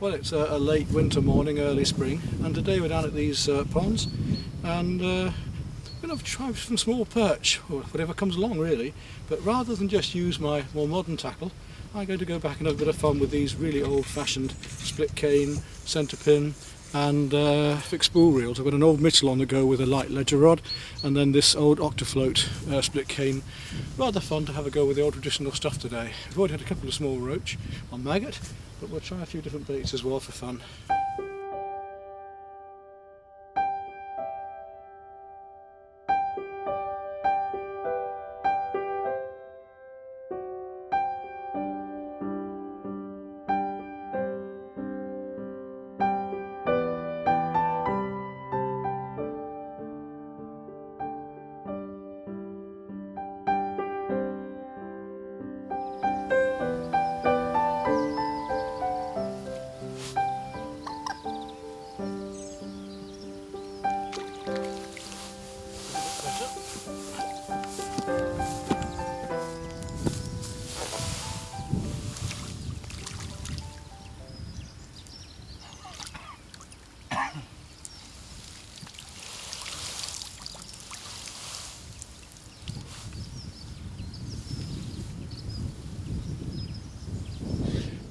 Well, it's a late winter morning, early spring, and today we're down at these ponds, and we're going to try some small perch, or whatever comes along really, but rather than just use my more modern tackle, I'm going to go back and have a bit of fun with these really old-fashioned split cane, centre pin and fixed spool reels. I've got an old Mitchell on the go with a light ledger rod, and then this old Octafloat split cane. Rather fun to have a go with the old traditional stuff today. We've already had a couple of small roach on maggot, but we'll try a few different baits as well for fun.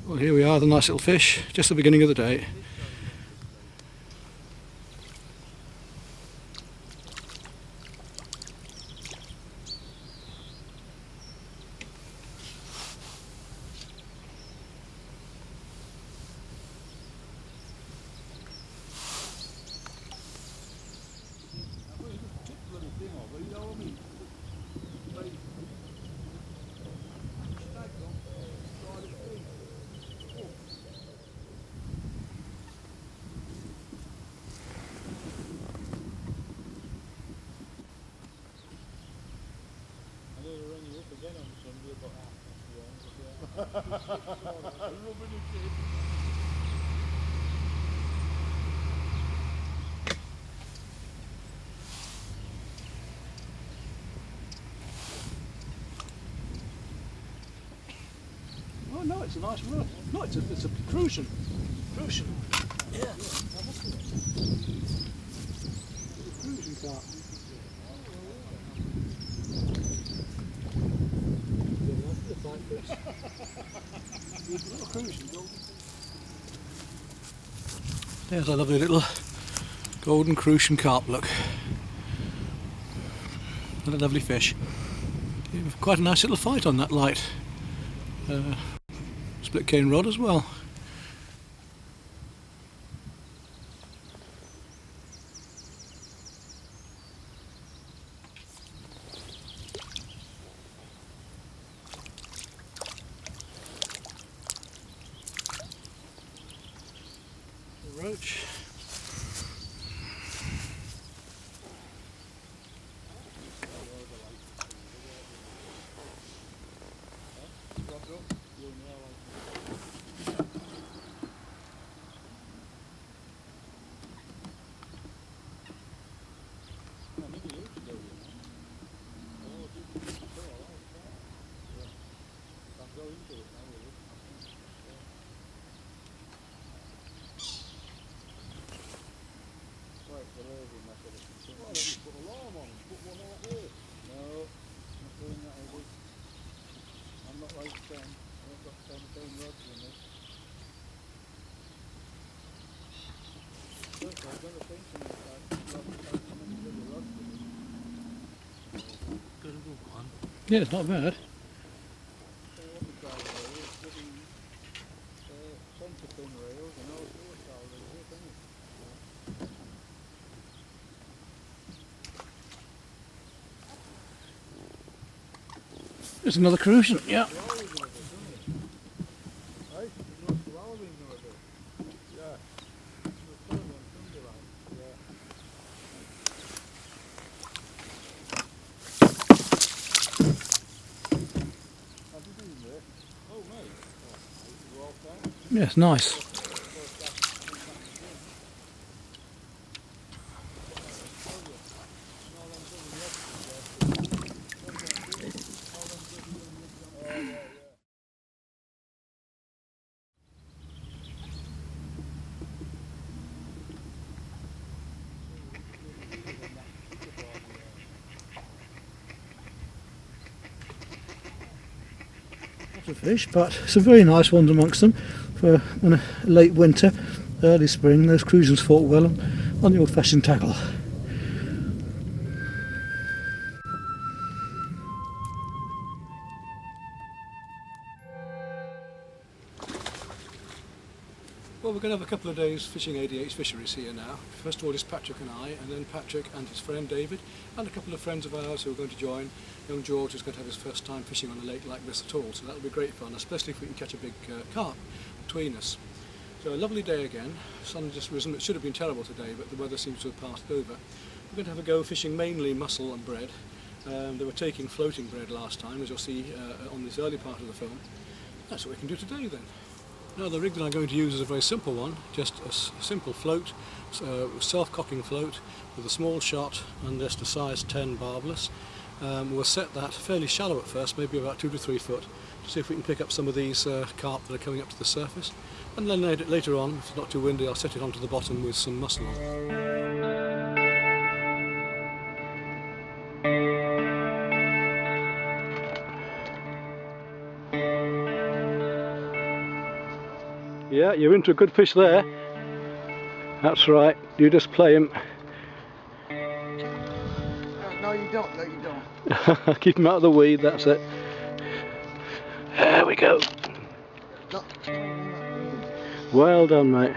Well, here we are, the nice little fish, just the beginning of the day. Oh no, it's a nice rod. No, it's a Crucian. Crucian. Yeah. It's a Crucian carp. There's a lovely little golden Crucian carp, look. What a lovely fish. Quite a nice little fight on that light split cane rod as well. The roach. Yeah, it's not bad. There's another Crucian, yeah. Yes, nice. of fish, but some very nice ones amongst them for a late winter, early spring. Those Crucians fought well on the old-fashioned tackle. Well, we're going to have a couple of days fishing ADH fisheries here now. First of all is Patrick and I, and then Patrick and his friend David, and a couple of friends of ours who are going to join. Young George is going to have his first time fishing on a lake like this at all, so that'll be great fun, especially if we can catch a big carp between us. So a lovely day again. Sun just risen. It should have been terrible today, but the weather seems to have passed over. We're going to have a go fishing mainly mussel and bread. They were taking floating bread last time, as you'll see on this early part of the film. That's what we can do today then. Now the rig that I'm going to use is a very simple one, just a simple float, self-cocking float with a small shot and just a size 10 barbless. We'll set that fairly shallow at first, maybe about 2 to 3 foot, to see if we can pick up some of these carp that are coming up to the surface. And then later on, if it's not too windy, I'll set it onto the bottom with some mussel on. Yeah, you're into a good fish there. That's right, you just play him. No, you don't, no, you don't. Keep him out of the weed, that's it. There we go. No. Well done, mate.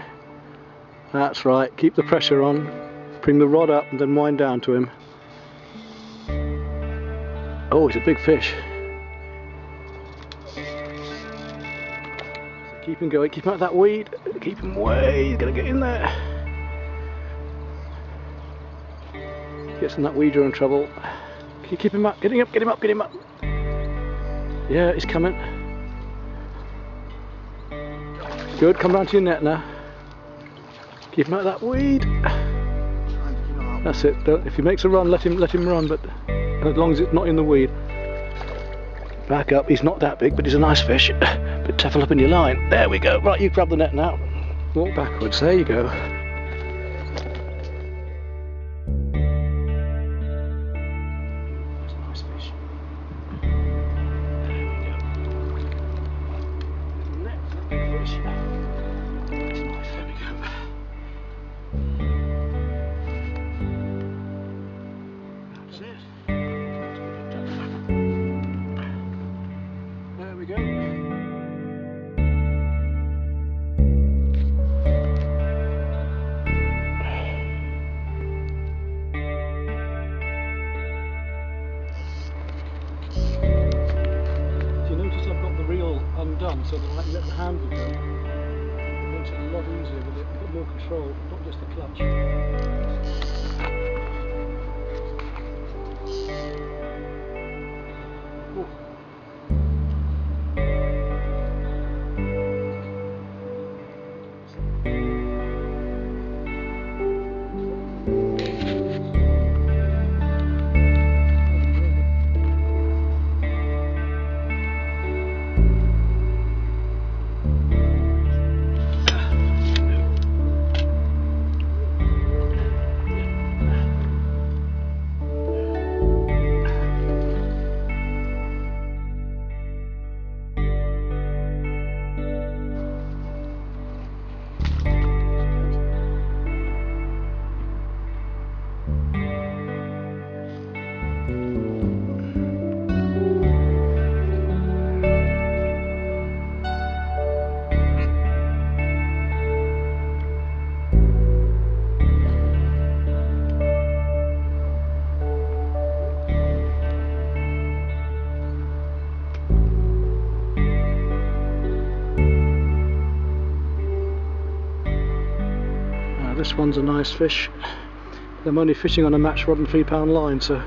That's right, keep the pressure on. Bring the rod up and then wind down to him. Oh, he's a big fish. Keep him going, keep him out of that weed, keep him away, he's going to get in there. Gets in that weed, you're in trouble. Can you keep him up, get him up, get him up, get him up. Yeah, he's coming. Good, come round to your net now. Keep him out of that weed. That's it, if he makes a run, let him run, but as long as it's not in the weed. Back up, he's not that big, but he's a nice fish. But tackle up in your line. There we go. Right, you grab the net now. Walk backwards, there you go. That's a nice fish. There we go. Net, big fish. That's nice, there we go. That's it. There we go. Undone so that I can let the handle go. It makes it a lot easier with it, you've got more control, not just the clutch. Ooh. This one's a nice fish. I'm only fishing on a match rod and 3-pound line, so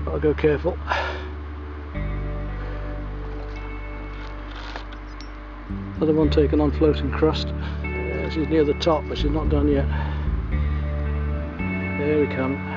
I'll go careful. Another one taken on floating crust. Yeah, she's near the top, but she's not done yet. There we come.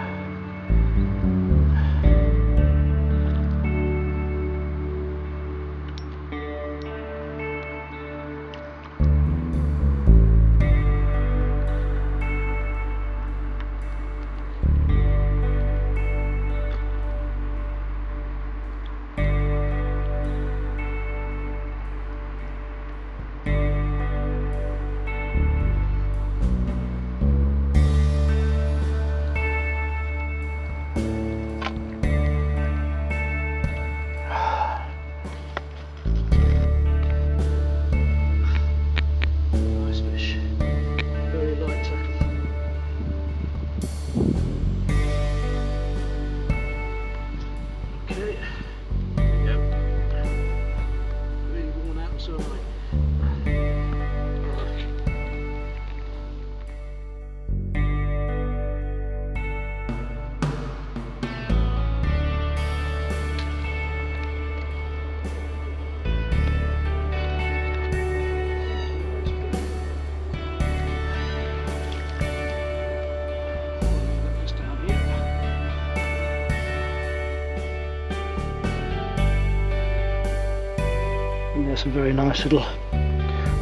there's some very nice little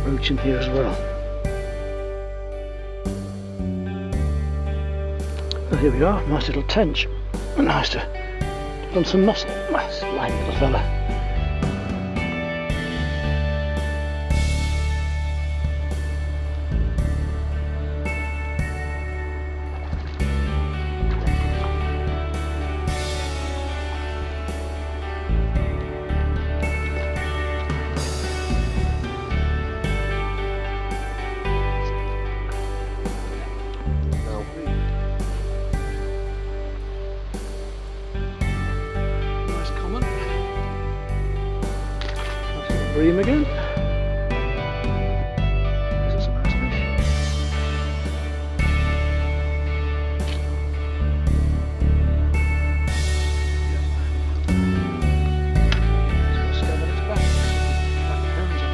roach in here as well. Well, here we are, nice little tench. Nice to put on some muscle. Nice, slimy little fella. Bream again. This is a nice fish. It's got a scab on its back. Black bones on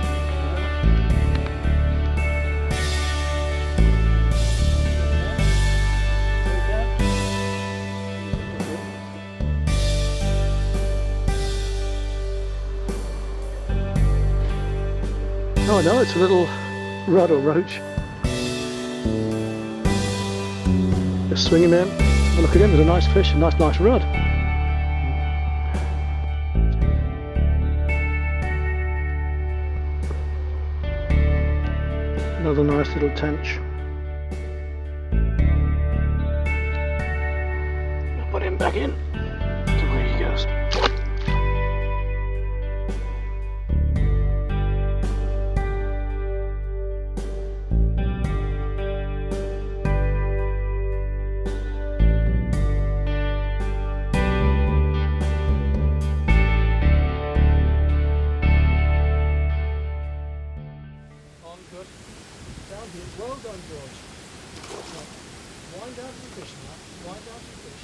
Oh no, it's a little rod or roach. Just swing him in. Oh, look at him, there's a nice fish, a nice rod. Another nice little tench. I'll put him back in to where he goes. Well done, George. Now, wind down to the fish now. Wind down to the fish.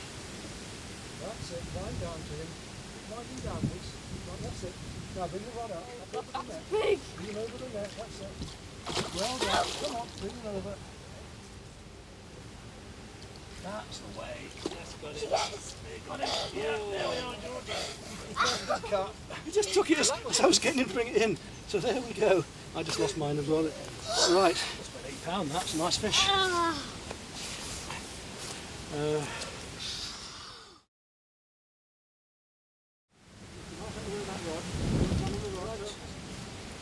That's it. Wind down to him. Wind him downwards. Right, that's it. Now bring the rod out. Over the net. Bring him over the net. That's it. Well done. Come on, bring him over. That's the way. That's got it. Got it. Yeah, there we are, George. He just took it as I was getting him to bring it in. So there we go. I just lost mine as well. Right. £8, that's a nice fish.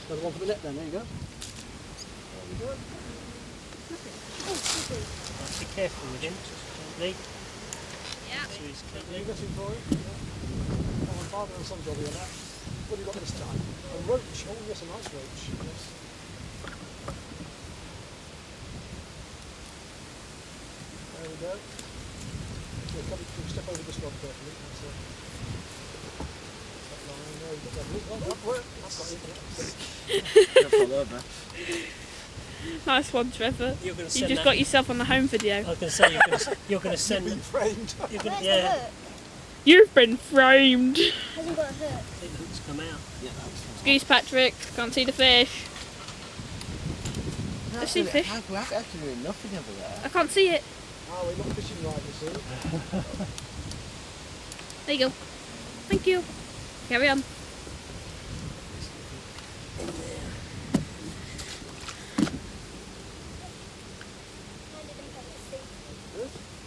Another one for the net then, there you go. Be careful with him, Lee. Are Yeah. you getting for him? Oh, my father and son jolly on that. What have you got this time? A roach. Oh yes, a nice roach. Yes. There we go. Can you step over this rod carefully? That's it. That line, there you go. That's got it. Nice one, Trevor. You just got yourself on the home video. I was going to say, you're going to send... You've been framed. Yeah. You've been framed. Hasn't got hurt. The hook's come out. Yeah, Excuse Patrick, can't see the fish. I see fish. We're actually doing nothing over there. I can't see it. Oh, we're not fishing right, you see. There you go. Thank you. Carry on.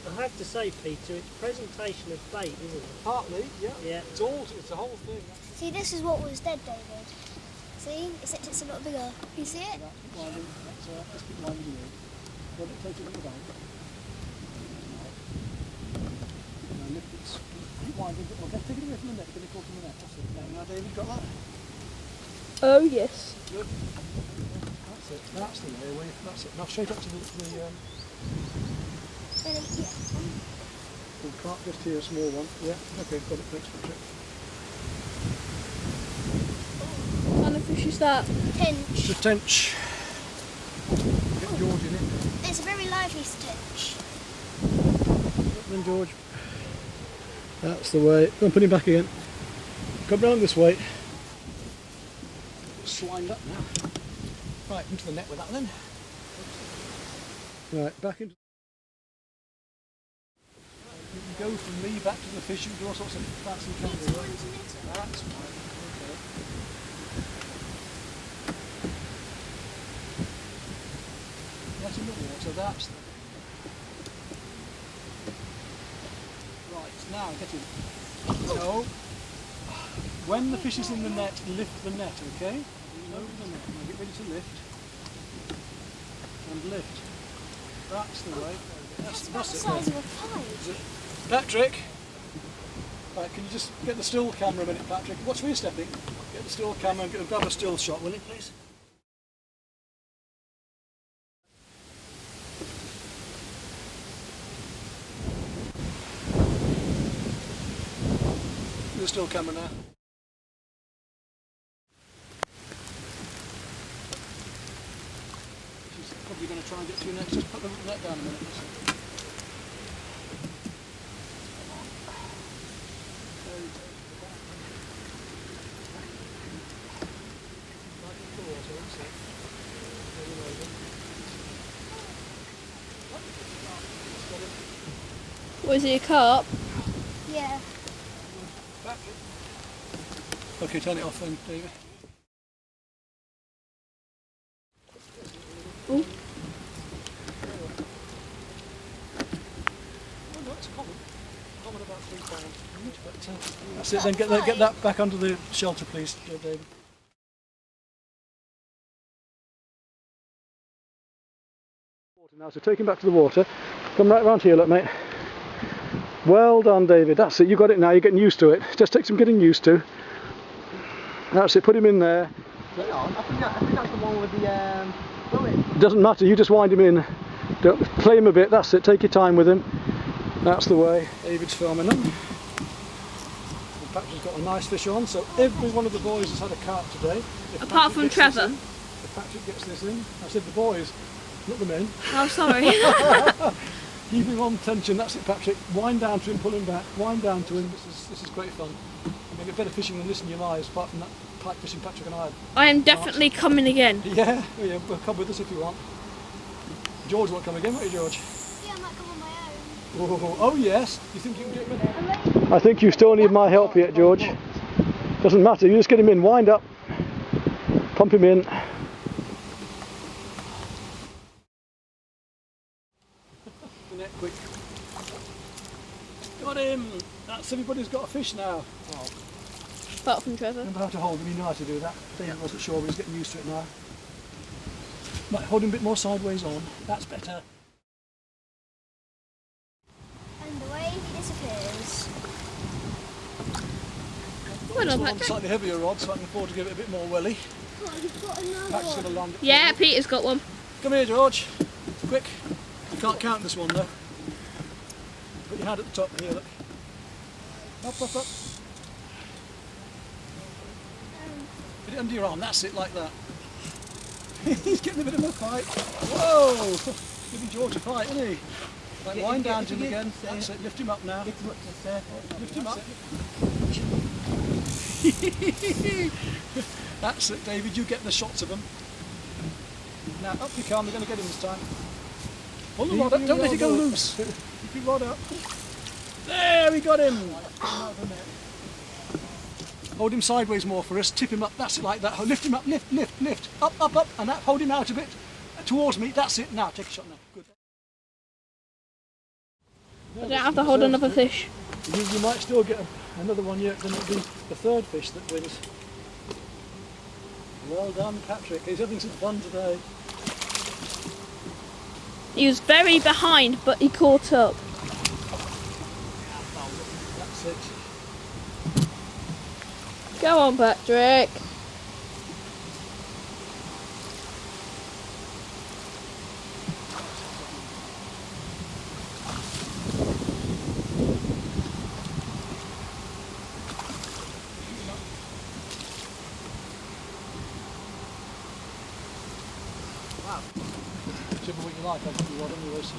I have to say, Peter, it's presentation of bait, isn't it? Partly, yeah. Yeah. It's a whole thing. See, this is what was dead, David. See? Except it's a lot bigger. You see it? Let's keep winding you. Hold it closer to the bank. Now lift it. Keep winding it. Well, take it away from the net. Get it caught from the net. That's it. Now, David, got that? Oh, yes. Good. That's it. That's the way away. That's it. Now straight up to the carp just here, a small one. Yeah, okay, got it. Thanks, Patrick. What kind of fish is that? Tench. It's a tench. Get George in it. It's a very lively tench. Then George. That's the way. Go and put him back again. Come round this way. Slimed up now. Right, into the net with that then. Right, back into. You can go from me back to the fish, you can do all sorts of fancy camera work. That's fine. Okay. net in the water, that's the... Right, now get in. So, when the fish is in the net, lift the net, okay? Over the net. Now get ready to lift. And lift. That's the way. That's That's about the it. size of a pie. Patrick! Right, can you just get the still camera a minute, Patrick? Watch where you're stepping. Get the still camera and grab a still shot, will you, please? The still camera now. She's probably going to try and get to you next. Just put the net down a minute. Was it a carp? Yeah. Okay, turn it off then, David. Ooh. Oh, no, it's common. Common about 3 pounds. But, that's it, then get that back under the shelter, please, David. Now, so take him back to the water. Come right round here, look, mate. Well done, David. That's it. You got it now. You're getting used to it. Just takes some getting used to. That's it. Put him in there. Hang on, I think that's the one with the bullet. It doesn't matter. You just wind him in. Don't play him a bit. That's it. Take your time with him. That's the way. David's filming them. And Patrick's got a nice fish on. So every one of the boys has had a carp today. If Apart Patrick from gets Trevor. this in- If Patrick gets this in, I said the boys, not the men. Oh, sorry. Keep him on tension, that's it, Patrick. Wind down to him, pull him back, wind down to him. This is great fun. You'll get better fishing than this in your lives, apart from that pike fishing Patrick and I had. I am definitely coming again. Yeah, well, come with us if you want. George won't come again, won't you, George? Yeah, I might come on my own. Oh yes. You think you can get him in? I'm ready. I think you still need my help yet, George. Doesn't matter, you just get him in, wind up, pump him in. Net quick. Got him! That's everybody's got a fish now. Oh. Apart from Trevor. Remember how to hold him, you know how to do that. David wasn't sure, but he's getting used to it now. Right, hold him a bit more sideways on, that's better. And away he disappears. Well done, This one on Patrick. slightly heavier rod, so I can afford to give it a bit more welly. Oh, you've got another Patrick's going one. to land it. Yeah, Peter's got one. Come here, George. Quick. You can't count this one though. Put your hand at the top here, look. Up, up, up. Put it under your arm, that's it, like that. He's getting a bit of a fight. Whoa! Giving George a fight, isn't he? Like, wind down to him again. That's it, lift him up now. Get him up to the surface. Lift him up. That's it, David, you get the shots of them. Now, up you come, we're going to get him this time. Hold the rod up, don't let it go loose. Keep your rod up. There, we got him. Hold him sideways more for us, tip him up, that's it, like that. Lift him up, lift, lift, lift. Up, up, up, and that, hold him out a bit. Towards me, that's it. Now, take a shot now. Good. I don't have to hold another fish. You might still get another one yet, then it'll be the third fish that wins. Well done, Patrick. He's having some fun today. He was very behind, but he caught up. That's it. Go on, Patrick. Whichever way you like, I'll give you one anyways.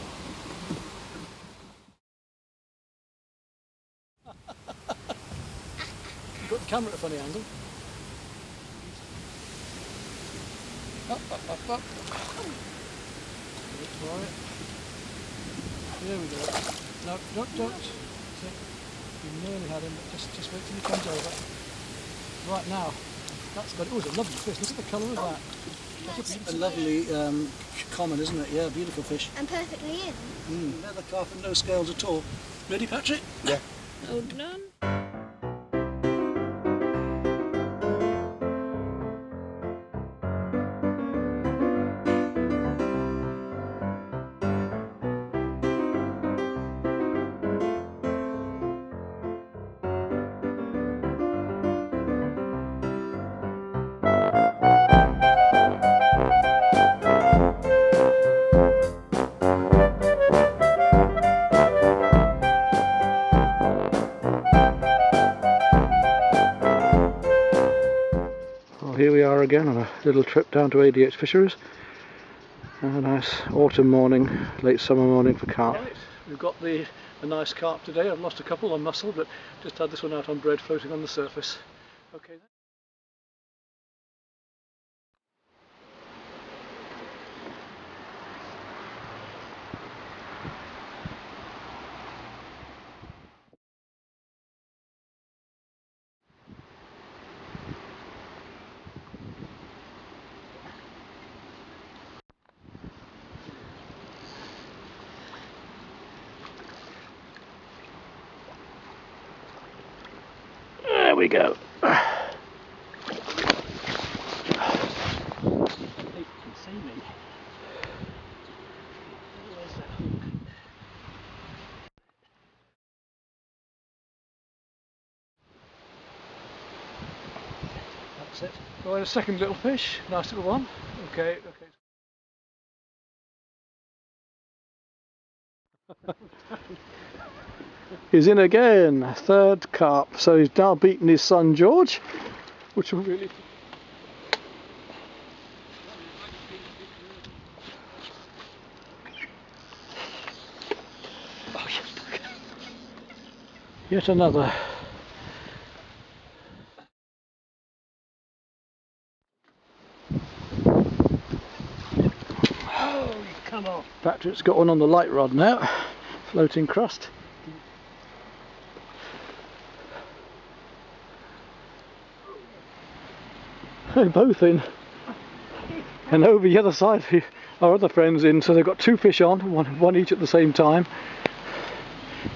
Put the camera at a funny angle. Up, up, up, up. Try it. There we go. No, don't. See, you nearly had him, but just wait till he comes over. Right now, that's got it. Oh, it's a lovely fish. Look at the colour of that. A lovely common, isn't it? Yeah, beautiful fish. And perfectly in. Leather carp and no scales at all. Ready, Patrick? Yeah. Well done. Well, here we are again on a little trip down to ADH Fisheries. A nice autumn morning, late summer morning for carp. Right, we've got a nice carp today. I've lost a couple on mussel, but just had this one out on bread floating on the surface. Okay then. There we go. They can see me. Where's that hook? That's it. Well, a second little fish. Nice little one. Okay, okay. He's in again, third carp. So he's now beaten his son George, which will really... Oh, yet another. Oh, come on. Patrick's got one on the light rod now, floating crust. They're both in. And over the other side, our other friend's in, so they've got two fish on, one each at the same time.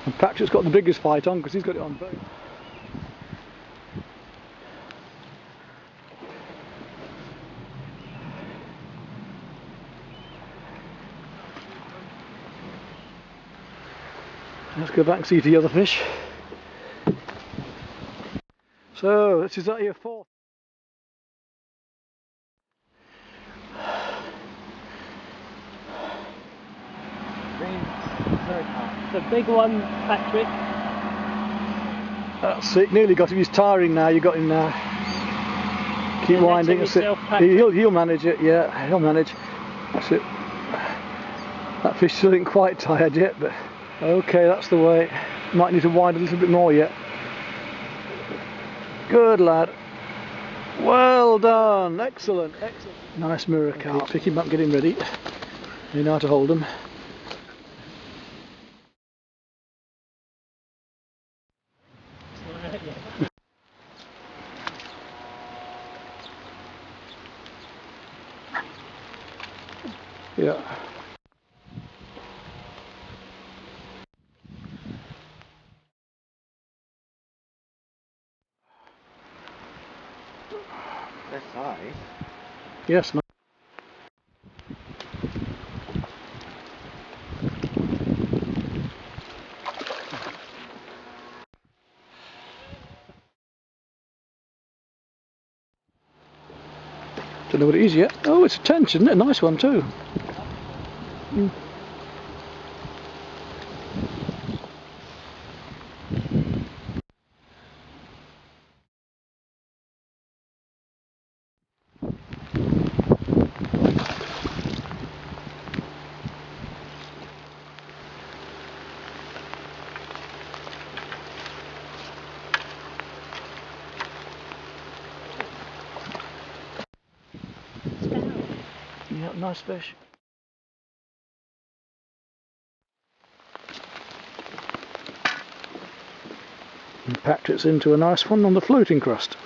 And Patrick's got the biggest fight on because he's got it on both. Let's go back and see the other fish. So, this is your fourth. The big one, Patrick. That's it, nearly got him. He's tiring now, you got him now. Keep winding, that's it. He'll manage it, yeah, he'll manage. That's it. That fish still isn't quite tired yet, but okay, that's the way. Might need to wind a little bit more yet. Good lad. Well done, excellent, excellent. Nice mirror carp. Pick him up, get him ready. You know how to hold him. Yeah. That's high. Yes, mate. Don't know what it is yet. Oh, it's a tench, isn't it? A nice one too. Mm. Yeah, nice fish. And packed it into a nice one on the floating crust.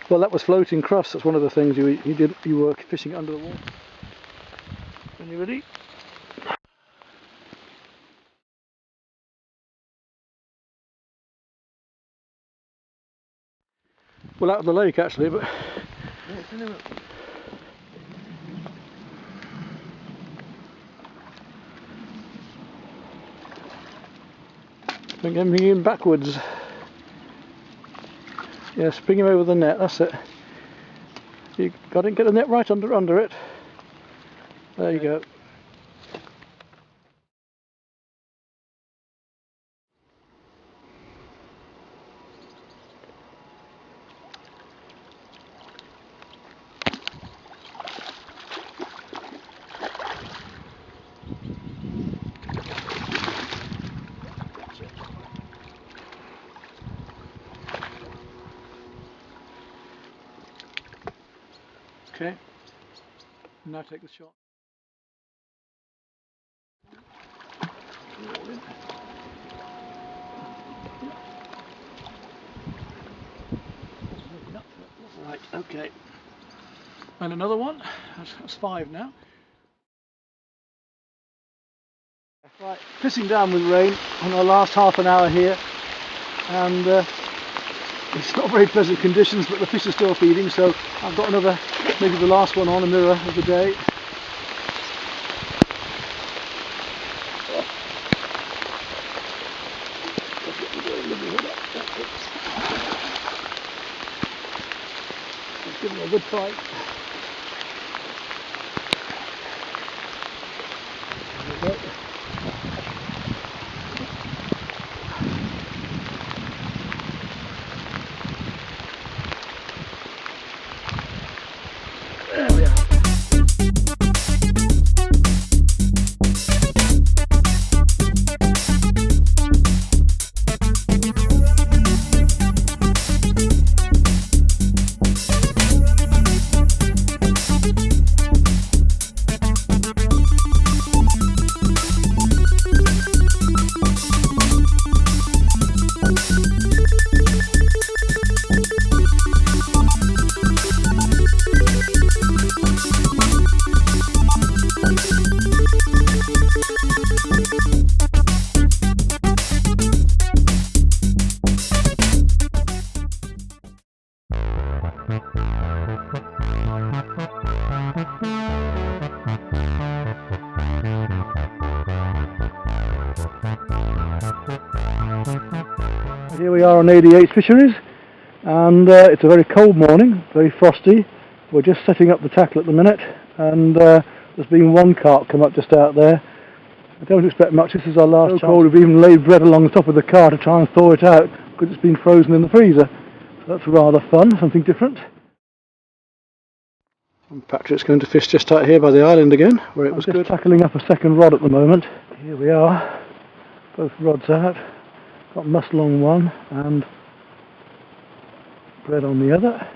Well, that was floating crust. That's one of the things you were fishing under the water. Are you ready? Well, out of the lake actually, but bring him in backwards. Yes, bring him over the net. That's it. You got to get the net right under it. There you go. Okay. Now take the shot. Right, okay. And another one. That's 5 now. Right, pissing down with rain on our last half an hour here, and it's not very pleasant conditions, but the fish are still feeding, so I've got another, maybe the last one on, a mirror of the day. Let's give it a good fight. There we go. There we are. Here we are on 88 Fisheries, and it's a very cold morning, very frosty. We're just setting up the tackle at the minute, and there's been one carp come up just out there. I don't expect much. This is our last chance. So cold we've even laid bread along the top of the car to try and thaw it out because it's been frozen in the freezer. So that's rather fun, something different. And Patrick's going to fish just out here by the island again, where it was good. Tackling up a second rod at the moment. Here we are, both rods out. Got mussel on one and bread on the other.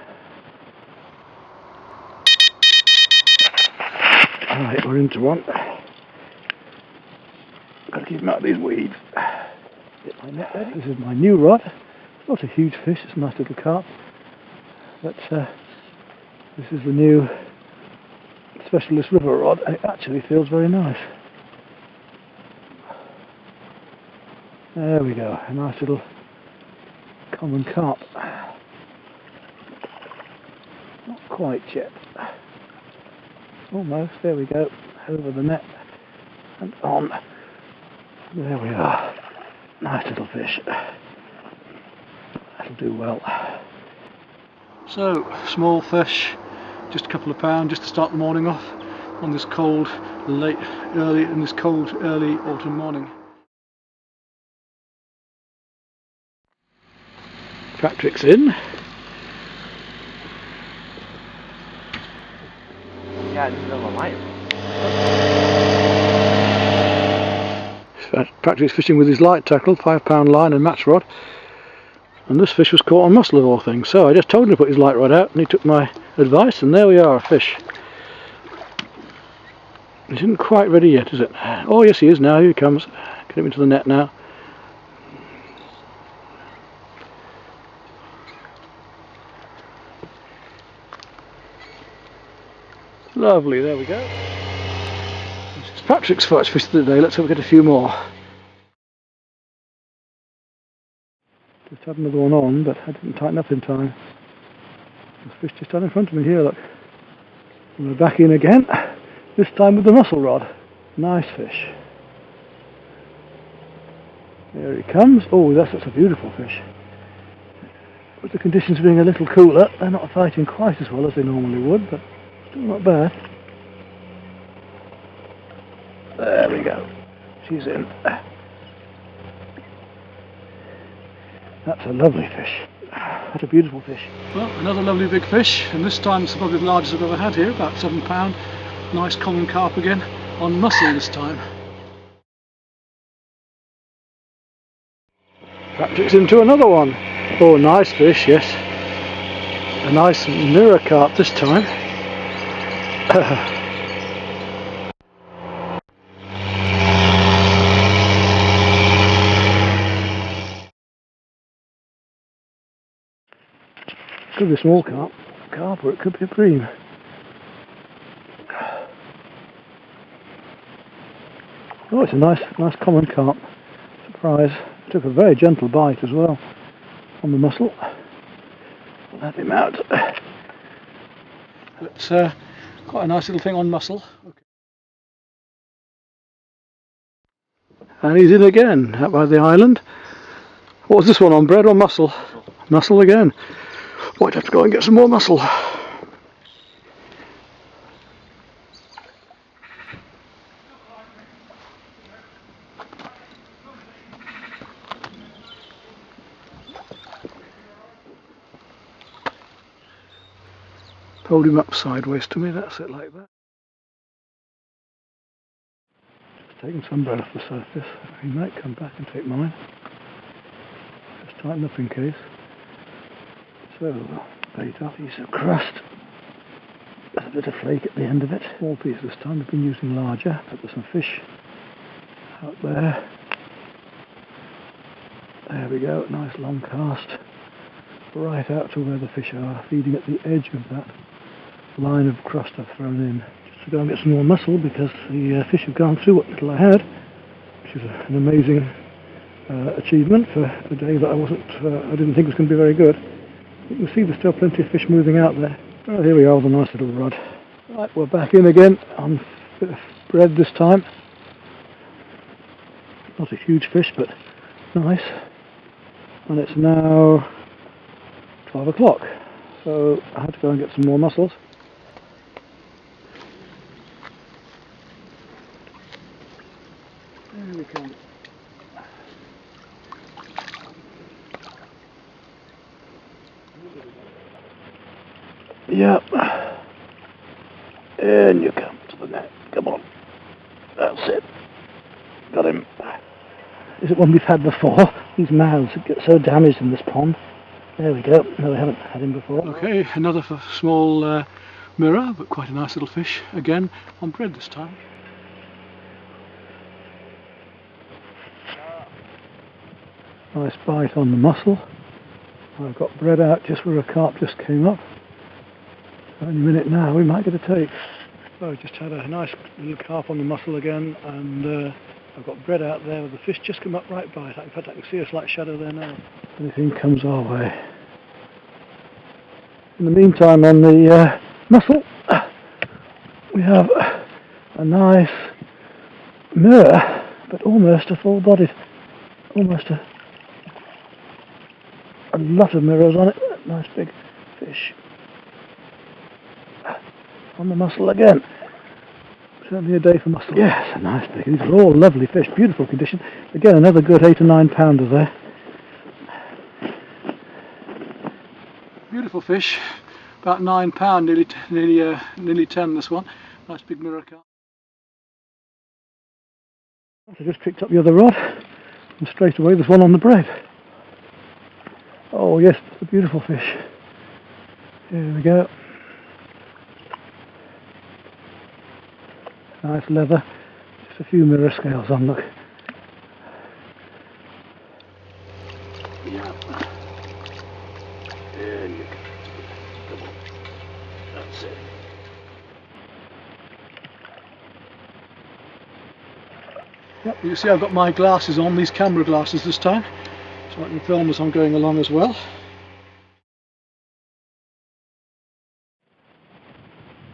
Alright, we're into one. Got to keep him out of these weeds. Get my net ready. This is my new rod. It's not a huge fish, it's a nice little carp. But this is the new Specialist River rod, and it actually feels very nice. There we go, a nice little common carp. Not quite yet. Almost, there we go, over the net and on. There we are. Nice little fish. That'll do well. So, small fish, just a couple of pounds, just to start the morning off on this cold, early autumn morning. Patrick's in. Yeah, this is on the light. Patrick's fishing with his light tackle, 5 pound line and match rod. And this fish was caught on mussel of all things. So I just told him to put his light rod out and he took my advice, and there we are, a fish. He isn't quite ready yet, is it? Oh yes he is now, here he comes. Get him into the net now. Lovely, there we go. This is Patrick's first fish of the day. Let's hope we get a few more. Just had another one on, but I didn't tighten up in time. This fish just down in front of me here, look. And we're back in again, this time with the mussel rod. Nice fish. There he comes. Oh, that's a beautiful fish. With the conditions being a little cooler, they're not fighting quite as well as they normally would, but still not bad. There we go. She's in. That's a lovely fish. What a beautiful fish. Well, another lovely big fish, and this time it's probably the largest I've ever had here, about 7 pound. Nice common carp again, on mussel this time. Patrick's into another one. Oh, nice fish, yes. A nice mirror carp this time. Could be a small carp, or it could be a bream. Oh, it's a nice common carp. Surprise! Took a very gentle bite as well on the mussel. Let him out. It's quite a nice little thing on mussel. Okay. And he's in again, out by the island. What was this one on, bread or mussel? Mussel again. Might have to go and get some more mussel. Hold him up sideways to me, that's it, like that. Just taking some bread off the surface. He might come back and take mine. Just tighten up in case. So, bait off, piece of crust. There's a bit of flake at the end of it. Small piece this time, we've been using larger, but there's some fish out there. There we go, nice long cast. Right out to where the fish are, feeding at the edge of that line of crust I've thrown in. Just to go and get some more mussel, because the fish have gone through what little I had, which is an amazing achievement for a day that I didn't think was going to be very good. You can see there's still plenty of fish moving out there. Well, here we are with a nice little rod. Right, we're back in again on a bit of bread this time. Not a huge fish, but nice. And it's now 12 o'clock, so I had to go and get some more mussels. There we come. Yep. And you come to the net. Come on. That's it. Got him. Is it one we've had before? These mouths get so damaged in this pond. There we go. No, we haven't had him before. Okay, another small mirror, but quite a nice little fish. Again, on bread this time. Nice bite on the mussel. I've got bread out just where a carp just came up. Any minute now we might get a take. So I just had a nice little carp on the mussel again, and I've got bread out there with the fish just come up right by it. In fact, I can see a slight shadow there now. Anything comes our way. In the meantime, on the mussel, we have a nice mirror, but almost a full-bodied, almost a lot of mirrors on it. Nice big fish. On the mussel again. Certainly a day for mussel. Yes, a nice big. These are all lovely fish, beautiful condition. Again, another good 8 or 9 pounder there. Beautiful fish, about 9 pound, nearly 10 this one. Nice big mirror carp. I just picked up the other rod, and straight away there's one on the bread. Oh yes, it's a beautiful fish. Here we go. Nice leather, just a few mirror scales on, look. Yeah. There you go. Come on. That's it. Yep, you see I've got my glasses on, these camera glasses this time, so I can film as I'm going along as well.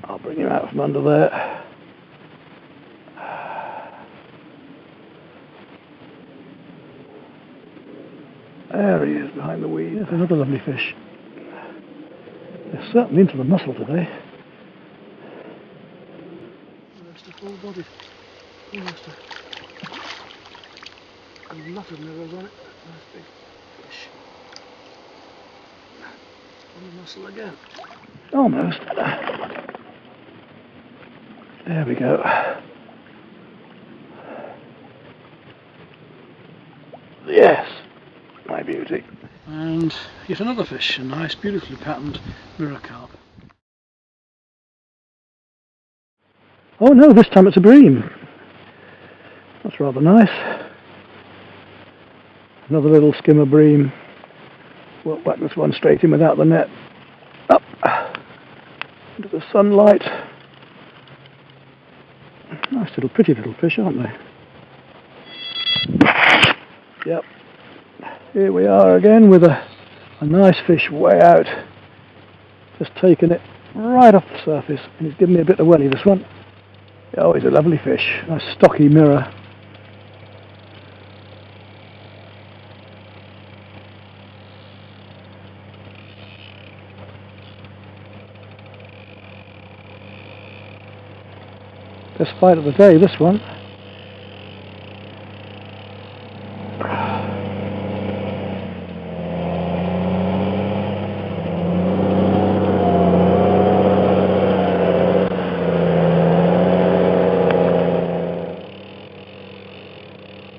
I'll bring him out from under there. There he is behind the weed. There's another lovely fish. They're certainly into the muscle today. Almost a full body. Almost a lot of mirrors on it. Nice big fish. On the muscle again. Almost. There we go. Yes, my beauty. And yet another fish, a nice, beautifully patterned mirror carp. Oh no, this time it's a bream. That's rather nice. Another little skimmer bream. We'll whack this one straight in without the net. Up into the sunlight. Nice little, pretty little fish, aren't they? Yep. Here we are again with a nice fish way out. Just taking it right off the surface. And he's giving me a bit of welly, this one. Oh, he's a lovely fish. Nice stocky mirror. Best fight of the day, this one.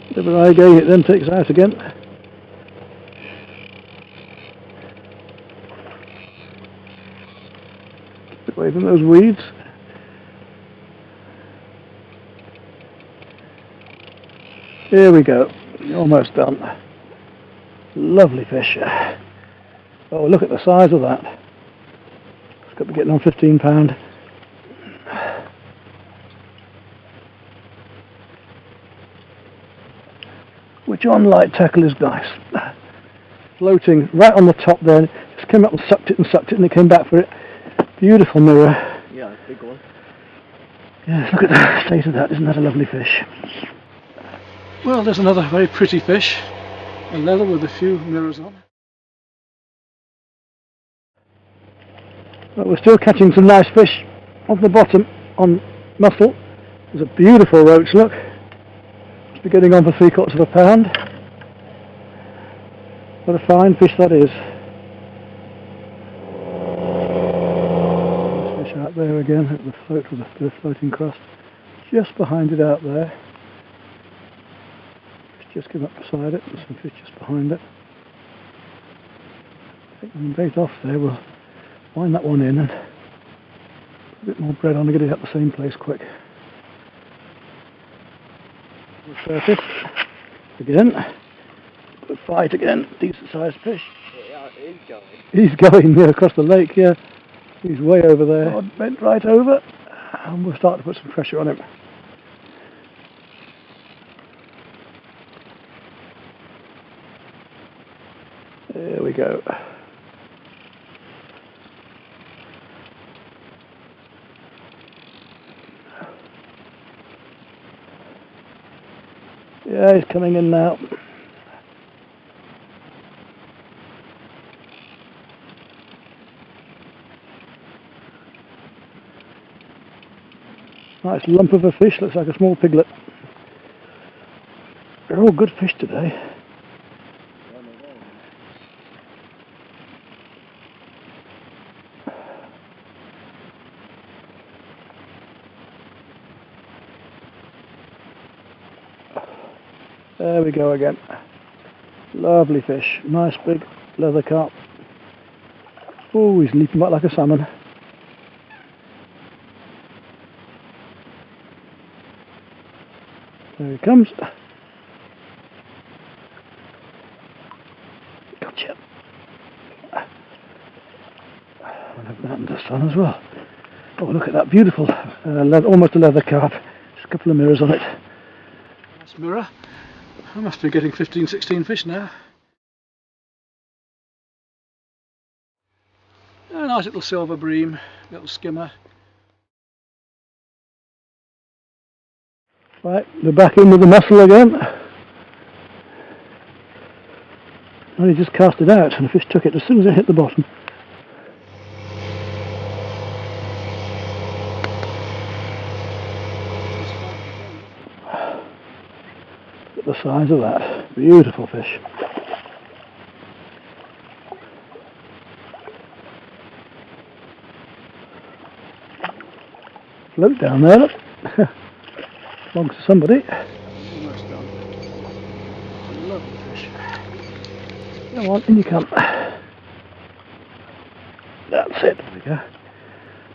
Whatever I gave it then takes out again. Keep away from those weeds. Here we go, almost done. Lovely fish. Oh, look at the size of that. It's got to be getting on 15 pound. Which on light tackle is nice. Floating right on the top there, just came up and sucked it, and it came back for it. Beautiful mirror. Yeah, big one. Yes, look at the state of that, isn't that a lovely fish? Well, there's another very pretty fish, a leather with a few mirrors on. But we're still catching some nice fish off the bottom on mussel. There's a beautiful roach, look. Must be getting on for 3/4 pound. What a fine fish that is. Nice fish out there again at the float with the floating crust. Just behind it out there. Just came up beside it, there's some fish just behind it. Take the bait off there, we'll wind that one in and put a bit more bread on to get it up the same place quick. Surface again, good fight again, decent sized fish. Yeah, he's going. He's going across the lake, yeah. He's way over there. Oh, bent right over, and we'll start to put some pressure on him. There we go. Yeah, he's coming in now. Nice lump of a fish, looks like a small piglet. They're all good fish today. There we go again. Lovely fish. Nice big leather carp. Oh, he's leaping back like a salmon. There he comes. Gotcha. I'll have that in the sun as well. Oh, look at that beautiful, almost a leather carp. Just a couple of mirrors on it. Nice mirror. I must be getting 15, 16 fish now. A nice little silver bream, little skimmer. Right, they're back in with the mussel again. And he just cast it out and the fish took it as soon as it hit the bottom. Look at the size of that. Beautiful fish. Float down there, look. Belongs to somebody. Almost done. Lovely fish. Come on, in you come. That's it. There we go.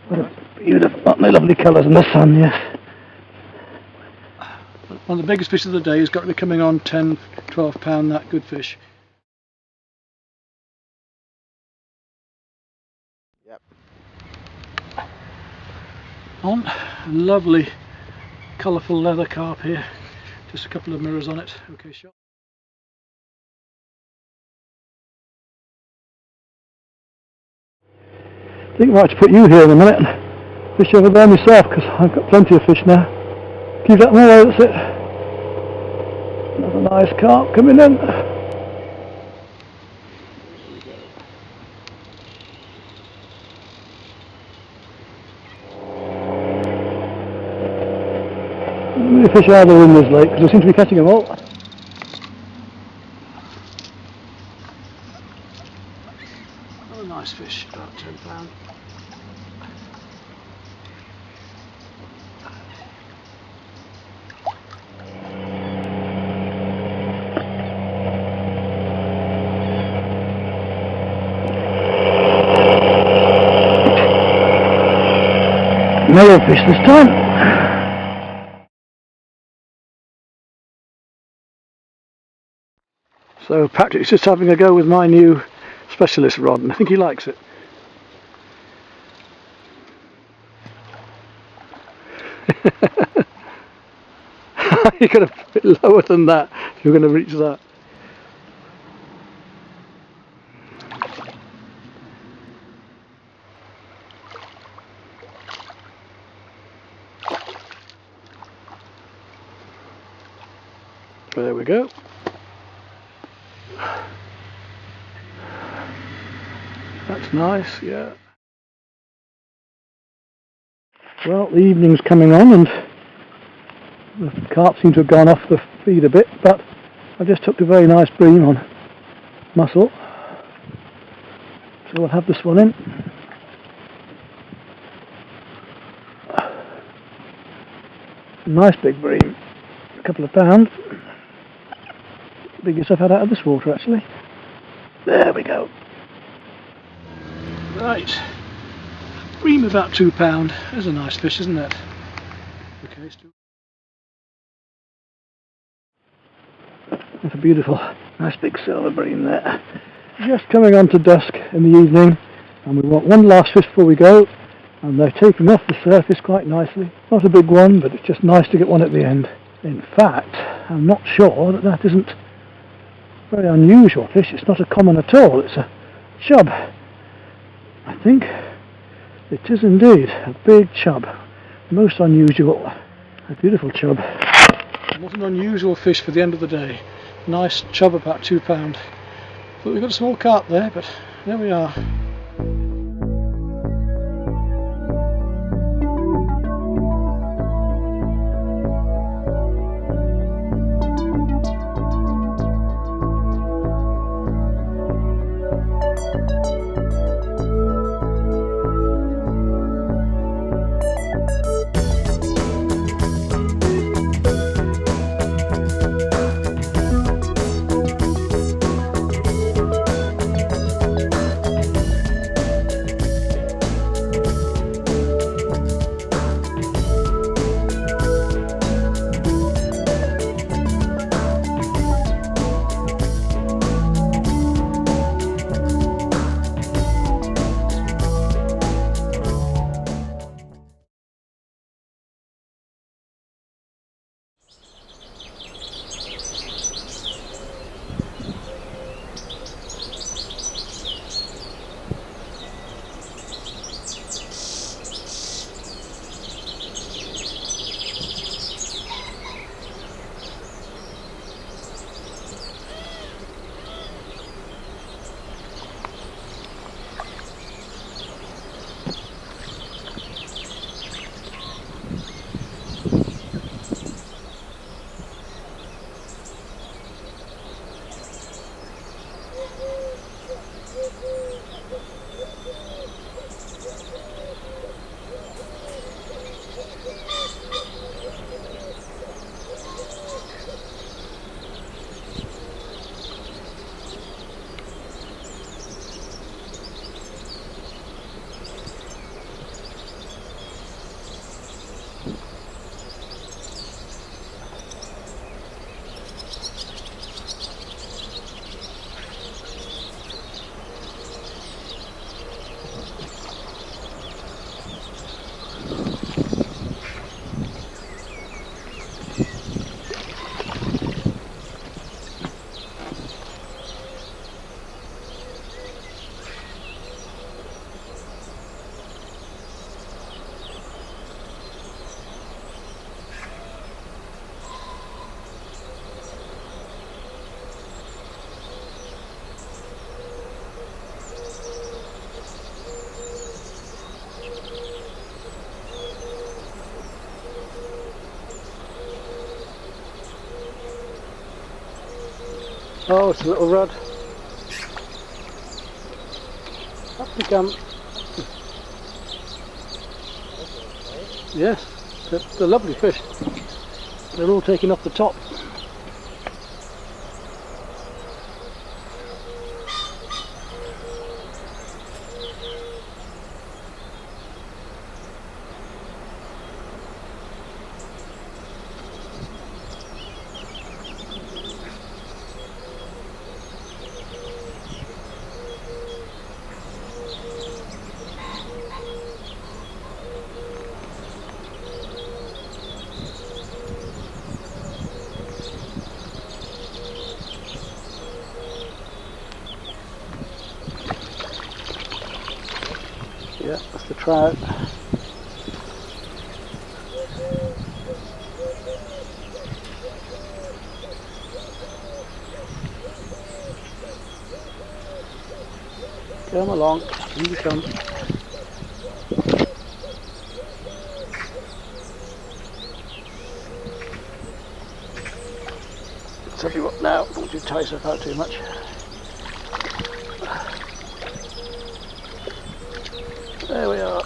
What a beautiful, aren't they lovely colours in the sun, yes. One of the biggest fish of the day has got to be coming on 10, 12 pound, that good fish. Yep. On a lovely colourful leather carp here. Just a couple of mirrors on it. Okay, shot. I think I might have to put you here in a minute and fish over there myself because I've got plenty of fish now. Keep that one away, that's it. Another nice carp coming in. How many fish are there in this lake? Because I seem to be catching them all. Another nice fish, about 10 pound. Mellow fish this time. So Patrick's just having a go with my new specialist rod and I think he likes it. You're going to put it lower than that if you're going to reach that. There we go. That's nice, yeah. Well, the evening's coming on and the carp seem to have gone off the feed a bit, but I just took a very nice bream on mussel. So we'll have this one in. Nice big bream, a couple of pounds. Biggest I've had out of this water actually. There we go. Right. Bream about 2 pound. There's a nice fish, isn't it? Okay, still. That's a beautiful, nice big silver bream there. Just coming on to dusk in the evening and we want one last fish before we go and they're taking off the surface quite nicely. Not a big one, but it's just nice to get one at the end. In fact, I'm not sure that that isn't a very unusual fish. It's not a common at all. It's a chub. I think it is indeed a big chub. Most unusual. A beautiful chub. Not an unusual fish for the end of the day. Nice chub, about 2 pound. But we've got a small carp there, but there we are. Oh, it's a little rod. That's become... Yes, they're lovely fish. They're all taking off the top. Yeah, that's the trout. Come along, here you come. Tell you what now, don't you tie yourself out too much. There we are.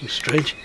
Strange.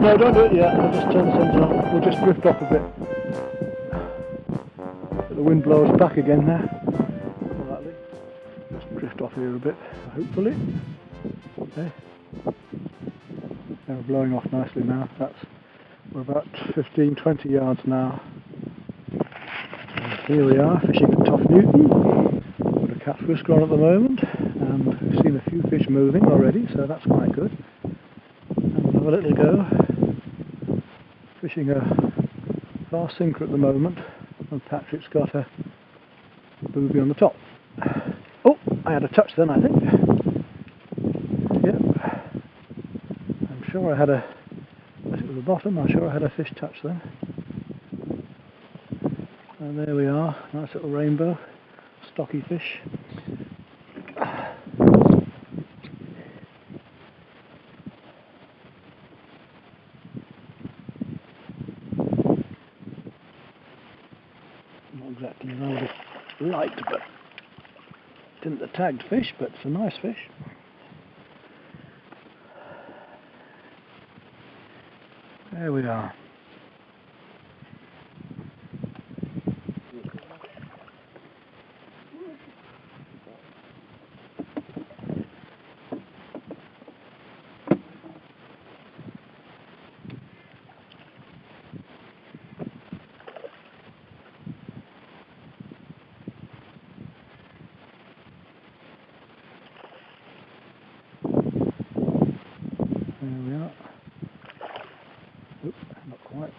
No, don't do it yet. I'll just turn the sensor on. We'll just drift off a bit. The wind blows back again now. Slightly. Just drift off here a bit, hopefully. Okay. They're blowing off nicely now. We're about 15-20 yards now. And here we are, fishing at Tough Newton. Got a catch whisker on at the moment, and we've seen a few fish moving already, so that's quite good. And we'll have a little go. Fishing a fast sinker at the moment, and Patrick's got a booby on the top. Oh, I had a touch then, I think. Yep. I'm sure I had a, unless it was the bottom, I'm sure I had a fish touch then. And there we are, nice little rainbow, stocky fish. Not exactly as I would have liked, but didn't the tagged fish, but it's a nice fish. There we are. There we are. Oop, not quite.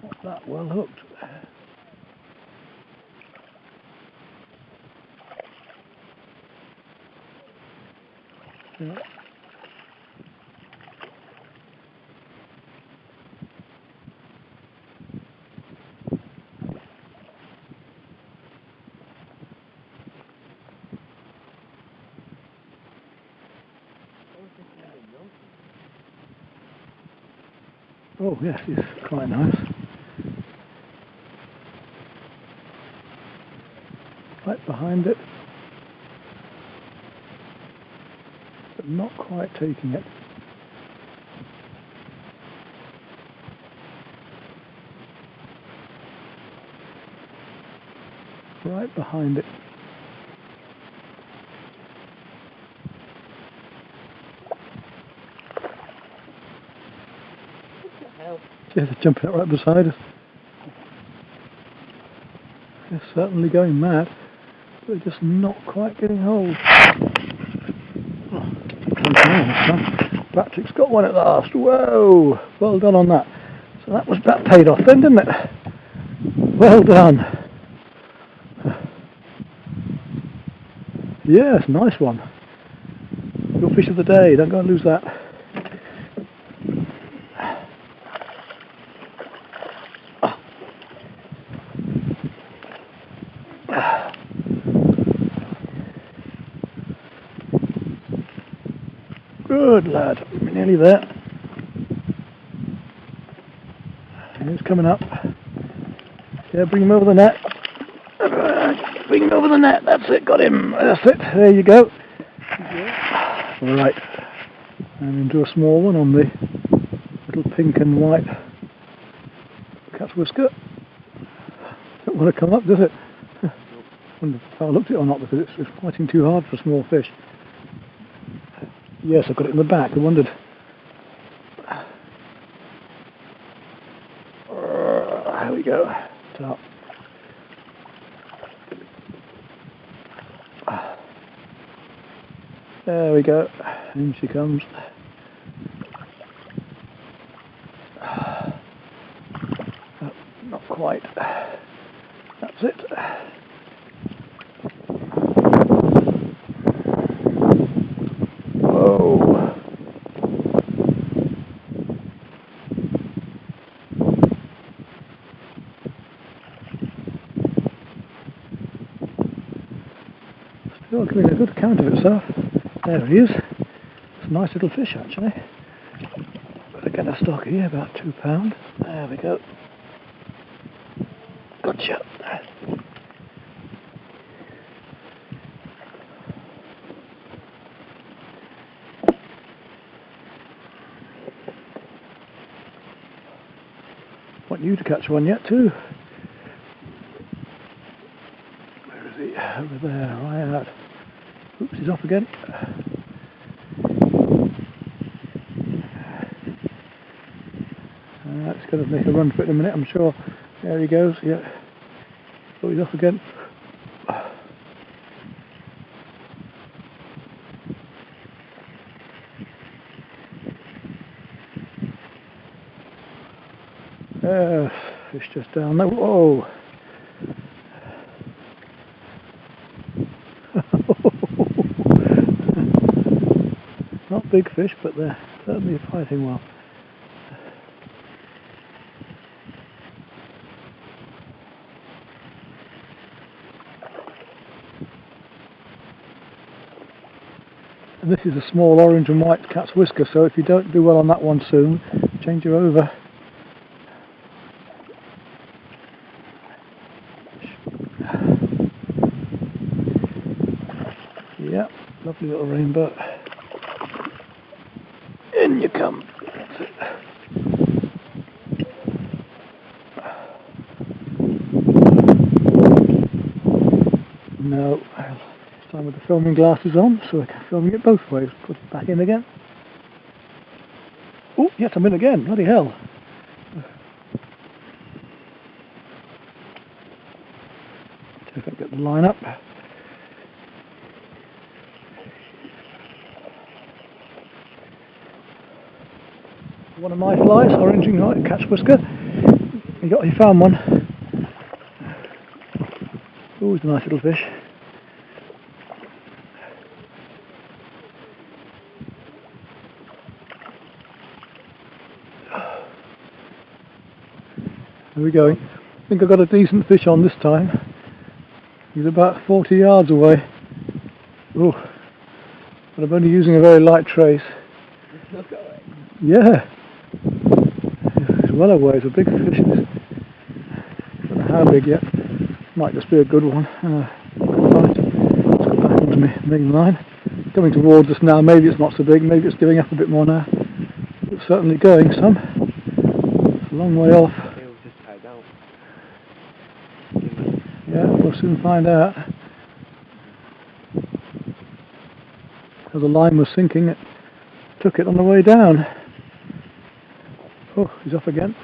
Not that well hooked. Yeah. Oh yes, it's quite nice. Right behind it, but not quite taking it. Right behind it. Yeah, they're jumping up right beside us. They're certainly going mad. They're just not quite getting hold. Oh, Patrick's got one at last. Whoa! Well done on that. So that paid off then, didn't it? Well done. Yes, nice one. Your fish of the day. Don't go and lose that. Good lad, we're nearly there. He's coming up. Yeah, bring him over the net. Bring him over the net, that's it, got him. That's it, there you go. Right, and into a small one on the little pink and white catch whisker. Don't want to come up, does it? I wonder if I looked at it or not, because it's fighting too hard for small fish. Yes, I've got it in the back, I wondered. There we go. Top. There we go. In she comes. Oh, not quite. That's it. Whoa. Still giving a good account of itself. There he is. It's a nice little fish actually. But again a stocky, about £2. There we go. Gotcha. want you to catch one yet too. Where is he? Over there, right out. Oops, he's off again. It's going to make a run for it in a minute, I'm sure. There he goes, yeah. Oh, he's off again. Fish just down there. Whoa! Not big fish, but they're certainly fighting well. And this is a small orange and white cat's whisker, so if you don't do well on that one soon, change her over. Yeah, lovely little rainbow. In you come. That's it. No, it's time with the filming glasses on, so I can film it both ways. Put it back in again. Oh, yes, I'm in again. Bloody hell. See if I can get the line up. One of my flies, orange and white cat's whisker. He found one. Oh, he's a nice little fish. There we go. I think I got a decent fish on this time. He's about 40 yards away. Oh, but I'm only using a very light trace. Yeah. It's well away. It's a big fish. I don't know how big yet. Might just be a good one. Right. Let's go back onto my main line. It's coming towards us now. Maybe it's not so big. Maybe it's giving up a bit more now. It's certainly going some. It's a long way off. Yeah, we'll soon find out. As the line was sinking, it took it on the way down. Oh, he's off again.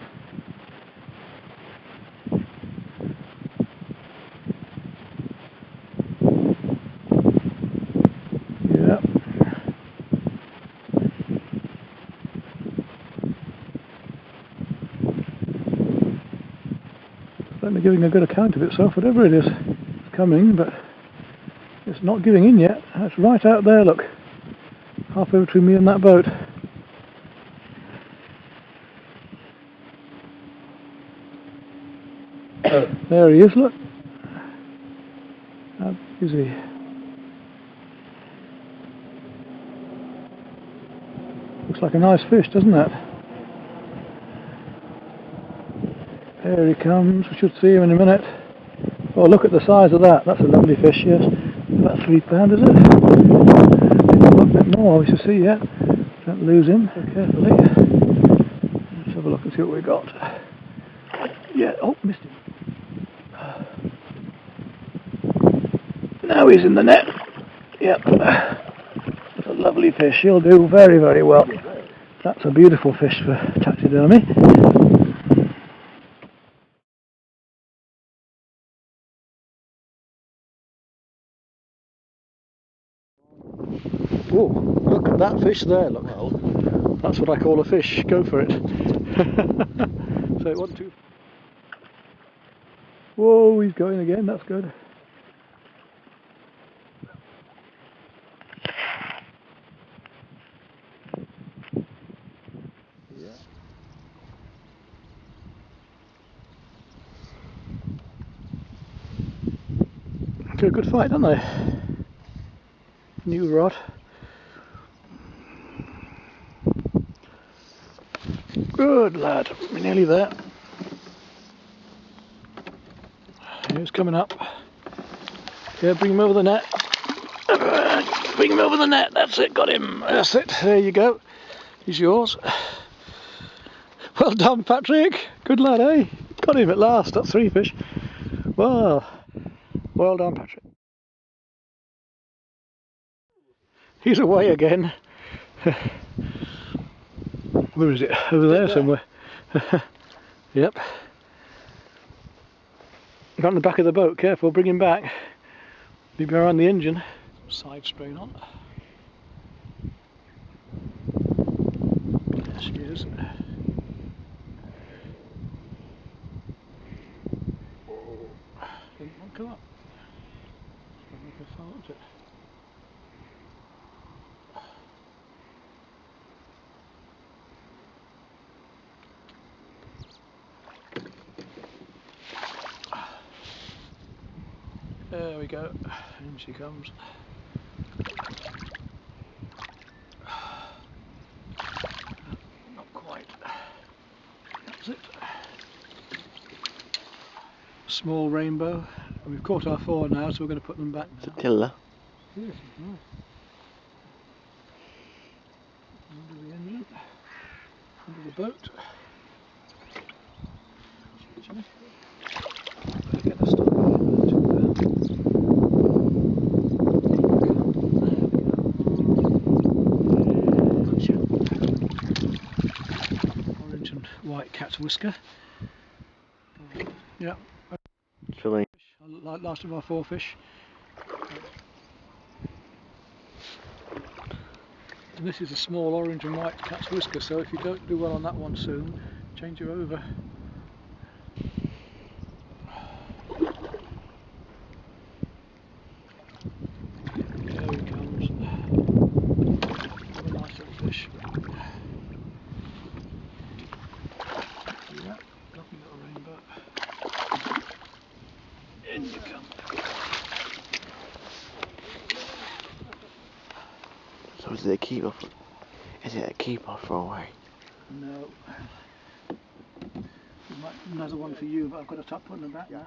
Yeah. Certainly giving a good account of itself, whatever it is. It's coming, but it's not giving in yet. It's right out there, look. Halfway between me and that boat. There he is, look. How is he? Looks like a nice fish, doesn't it? There he comes. We should see him in a minute. Oh, look at the size of that. That's a lovely fish, yes. About 3 pound, is it? A bit more, we should see, yeah. Don't lose him so carefully. Let's have a look and see what we got. Yeah, oh, missed him. Now he's in the net. Yep. That's a lovely fish. He'll do very, very well. That's a beautiful fish for taxidermy. Oh, look at that fish there, look. That's what I call a fish. Go for it. So it wasn't too... Whoa, he's going again. That's good. Get a good fight, don't they? New rod. Good lad, we're nearly there. He's coming up. Yeah, bring him over the net. Bring him over the net, that's it, got him. That's it, there you go. He's yours. Well done, Patrick. Good lad, eh? Got him at last. That's 3 fish. Well done, Patrick. He's away again. Where is it? Over there somewhere. Yep. Got on the back of the boat. Careful, bring him back. Be behind the engine. Side strain on. There she is. Didn't want to come up. Make a fault, it. There we go. In she comes. Not quite. That's it. Small rainbow. And we've caught our 4 now, so we're going to put them back now. It's a tiller. Yes, nice. Under the engine, under the boat. Better get the stock orange and white cat's whisker. Yeah. Filling. Last of our 4 fish. And this is a small orange and white cat's whisker, so if you don't do well on that one soon, change her over. There he comes. What a nice little fish. Yeah, lovely little rainbow. In you come. So is it a keep or is it a keep or throw away? No. Another one for you, but I've got to stop putting them back now.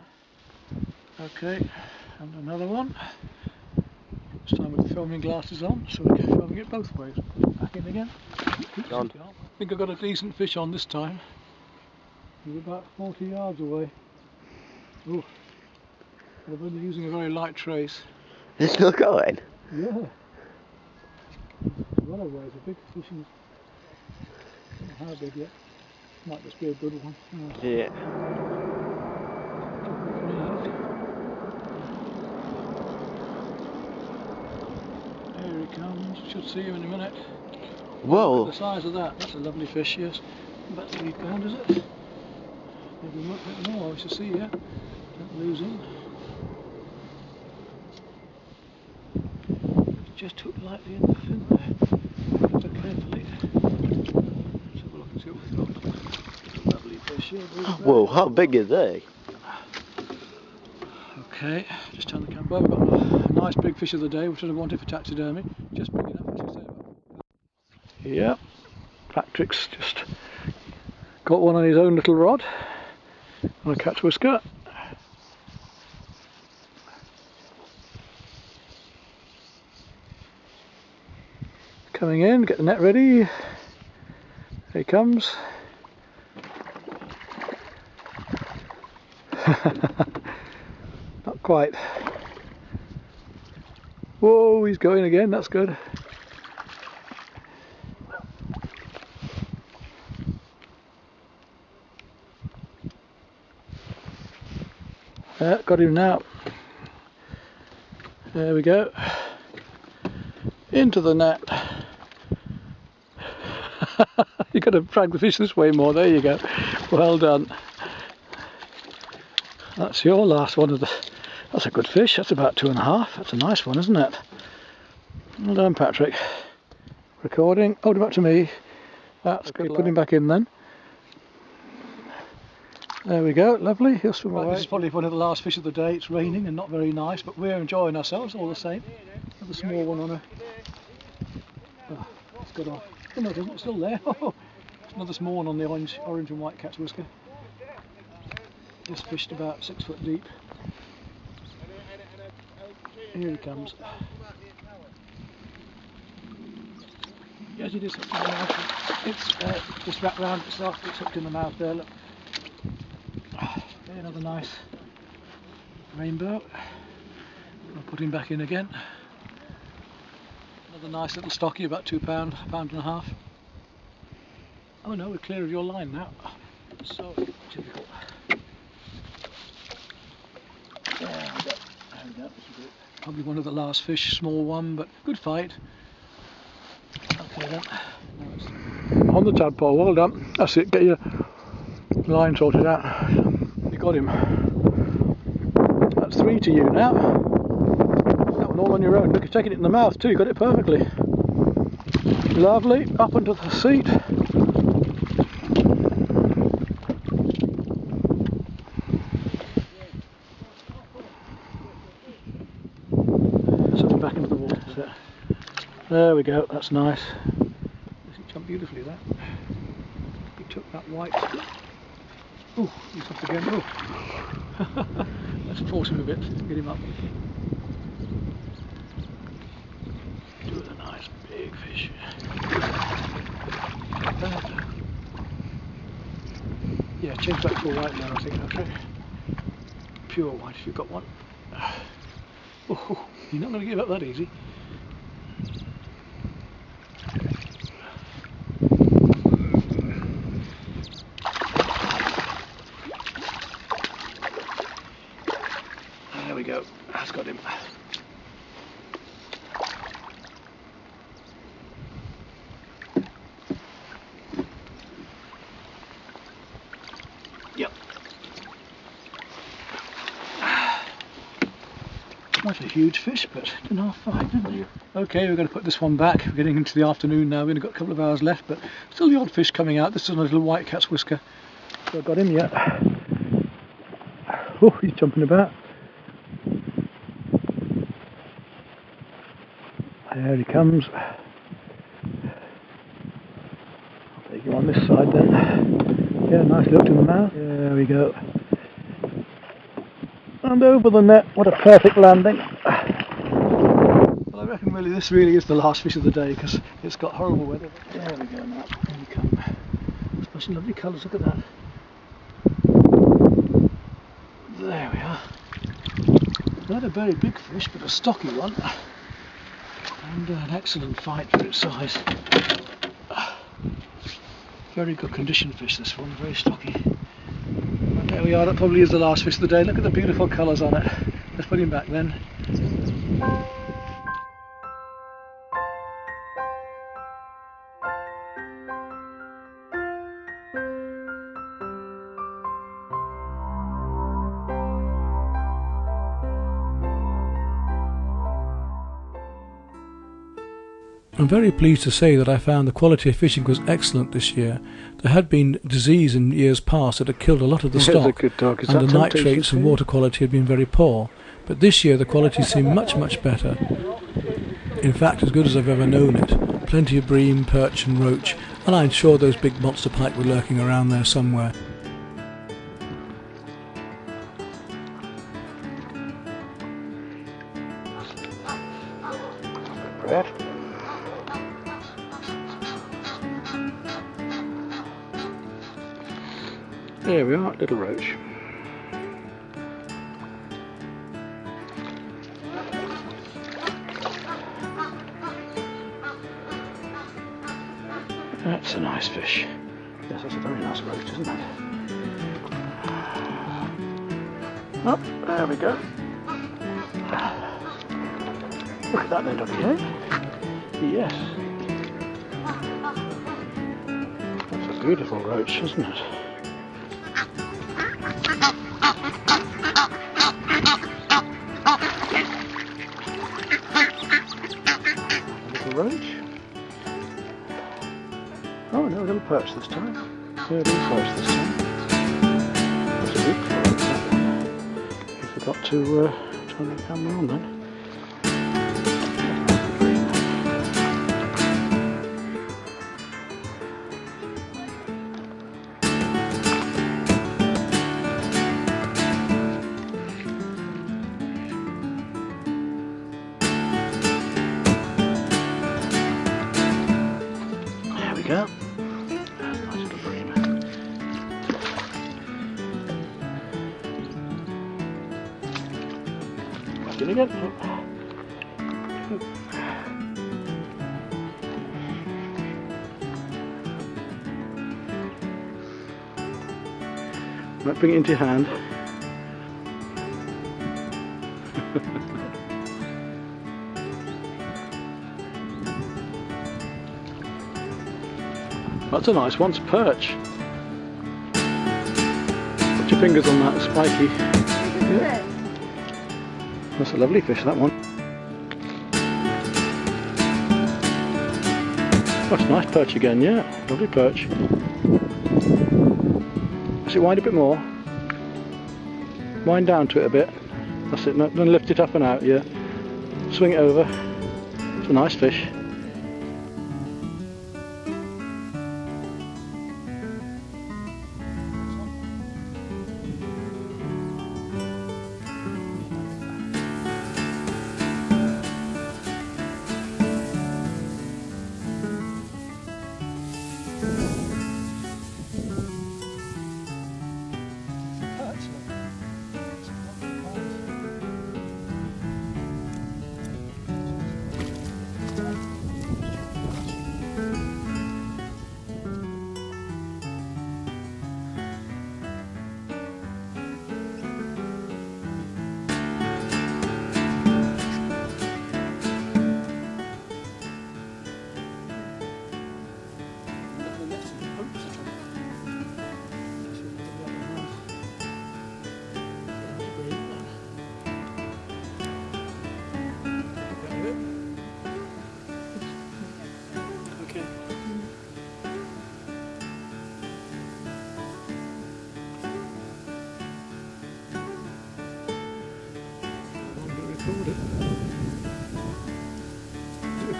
Okay, and another one. This time with the filming glasses on, so we can filming it both ways. Back in again. Gone. I think I've got a decent fish on this time. He's about 40 yards away. Oh, I'm only using a very light trace. It's still going? Yeah. Well away, it's a big fish. I don't know how big yet. Might just be a good one. Yeah. Here he comes. Should see him in a minute. Whoa. Look at the size of that. That's a lovely fish, yes. About 3 pound, is it? Maybe a bit more. We shall see, yeah. Don't lose him. Just hooked lightly in the fin there. So carefully. Let's have a look and see what we've got. Lovely fish here. Whoa, how big is they? Okay, just turn the camera. We've got a nice big fish of the day, which I wanted for taxidermy. Just big enough, as you say. Yep, Patrick's just got one on his own little rod on a cat's whisker. Coming in, get the net ready. Here he comes. Not quite. Whoa, he's going again, that's good. Yeah, got him now. There we go. Into the net. You've got to drag the fish this way more, there you go. Well done. That's your last one of the... That's a good fish, that's about 2.5. That's a nice one, isn't it? Well done, Patrick. Recording. Hold him up to me. That's good. Put him back in then. There we go, lovely. He'll swim away. This is probably one of the last fish of the day. It's raining and not very nice, but we're enjoying ourselves all the same. Another small one on a... Oh, it's got off. Oh no, it doesn't. It's still there. Another small one on the orange and white cat's whisker. Just fished about 6 foot deep. Here he comes. as it is hooked in the mouth. It's just wrapped round itself, it's hooked in the mouth there, look. Okay, another nice rainbow. I'll put him back in again. Another nice little stocky, about £2, £1.5. Oh no, we're clear of your line now. So typical. There we go. Probably one of the last fish, small one, but good fight. Okay then. Now it's on the tadpole, well done. That's it, get your line sorted out. You got him. That's 3 to you now. That one all on your own. Look, you're taking it in the mouth too, you got it perfectly. Lovely, up onto the seat. Back into the water. So, there we go, that's nice. He jumped beautifully there. He took that white. Oh, he's up again. Oh. Let's force him a bit, get him up. Do it a nice big fish. Yeah, change that to a white now, I think, okay. Pure white if you've got one. Oh, you're not going to give up that easy. There we go, that's got him. Yep. Not a huge fish, but didn't half fight, didn't you? Okay, we're going to put this one back. We're getting into the afternoon now. We've only got a couple of hours left, but still the odd fish coming out. This is a little white cat's whisker. So I've got him yet. Oh, he's jumping about. There he comes. I'll take you on this side then. Yeah, nice look in the mouth. There we go. And over the net, what a perfect landing. Well, I reckon really this really is the last fish of the day because it's got horrible weather. There we go now, here we come. Such lovely colours, look at that. There we are. Not a very big fish, but a stocky one. And an excellent fight for its size. Very good condition fish this one, very stocky. And there we are, that probably is the last fish of the day. Look at the beautiful colours on it. Let's put him back then. I'm very pleased to say that I found the quality of fishing was excellent this year. There had been disease in years past that had killed a lot of the stock, and the nitrates and water quality had been very poor. But this year the quality seemed much, much better. In fact, as good as I've ever known it. Plenty of bream, perch and roach, and I'm sure those big monster pike were lurking around there somewhere. Brad. There we are, little roach. That's a nice fish. Yes, that's a very nice roach, isn't it? Oh, there we go. Look at that then, Doggy, eh? Yes. That's a beautiful roach, isn't it? Roach. Oh no, a little perch this time. Yeah, a little perch this time. That's a big perch. I forgot to turn the camera on then. go. Nice little bream. Back in again. Might bring it into your hand. That's a nice one, it's a perch. Put your fingers on that, spiky. Yeah. That's a lovely fish, that one. That's a nice perch again, yeah. Lovely perch. Does it wind a bit more? Wind down to it a bit. That's it, then lift it up and out, yeah. Swing it over. It's a nice fish.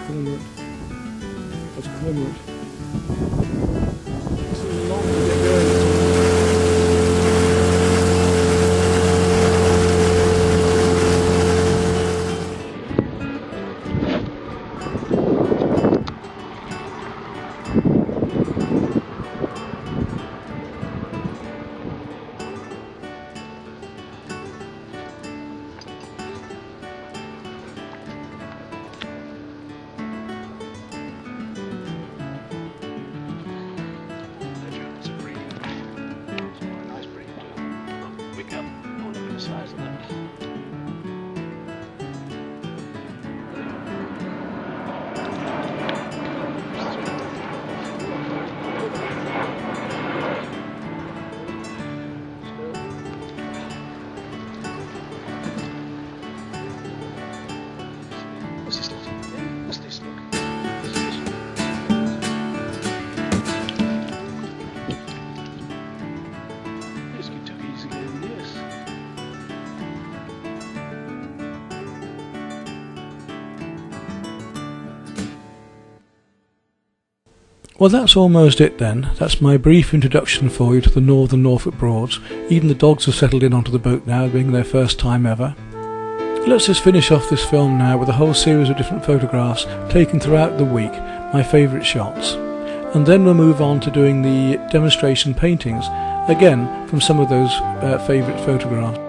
Cormorant. That's cormorant. It's a long to get going. Well, that's almost it then. That's my brief introduction for you to the northern Norfolk Broads. Even the dogs have settled in onto the boat now, being their first time ever. Let's just finish off this film now with a whole series of different photographs taken throughout the week, my favourite shots. And then we'll move on to doing the demonstration paintings, again from some of those favourite photographs.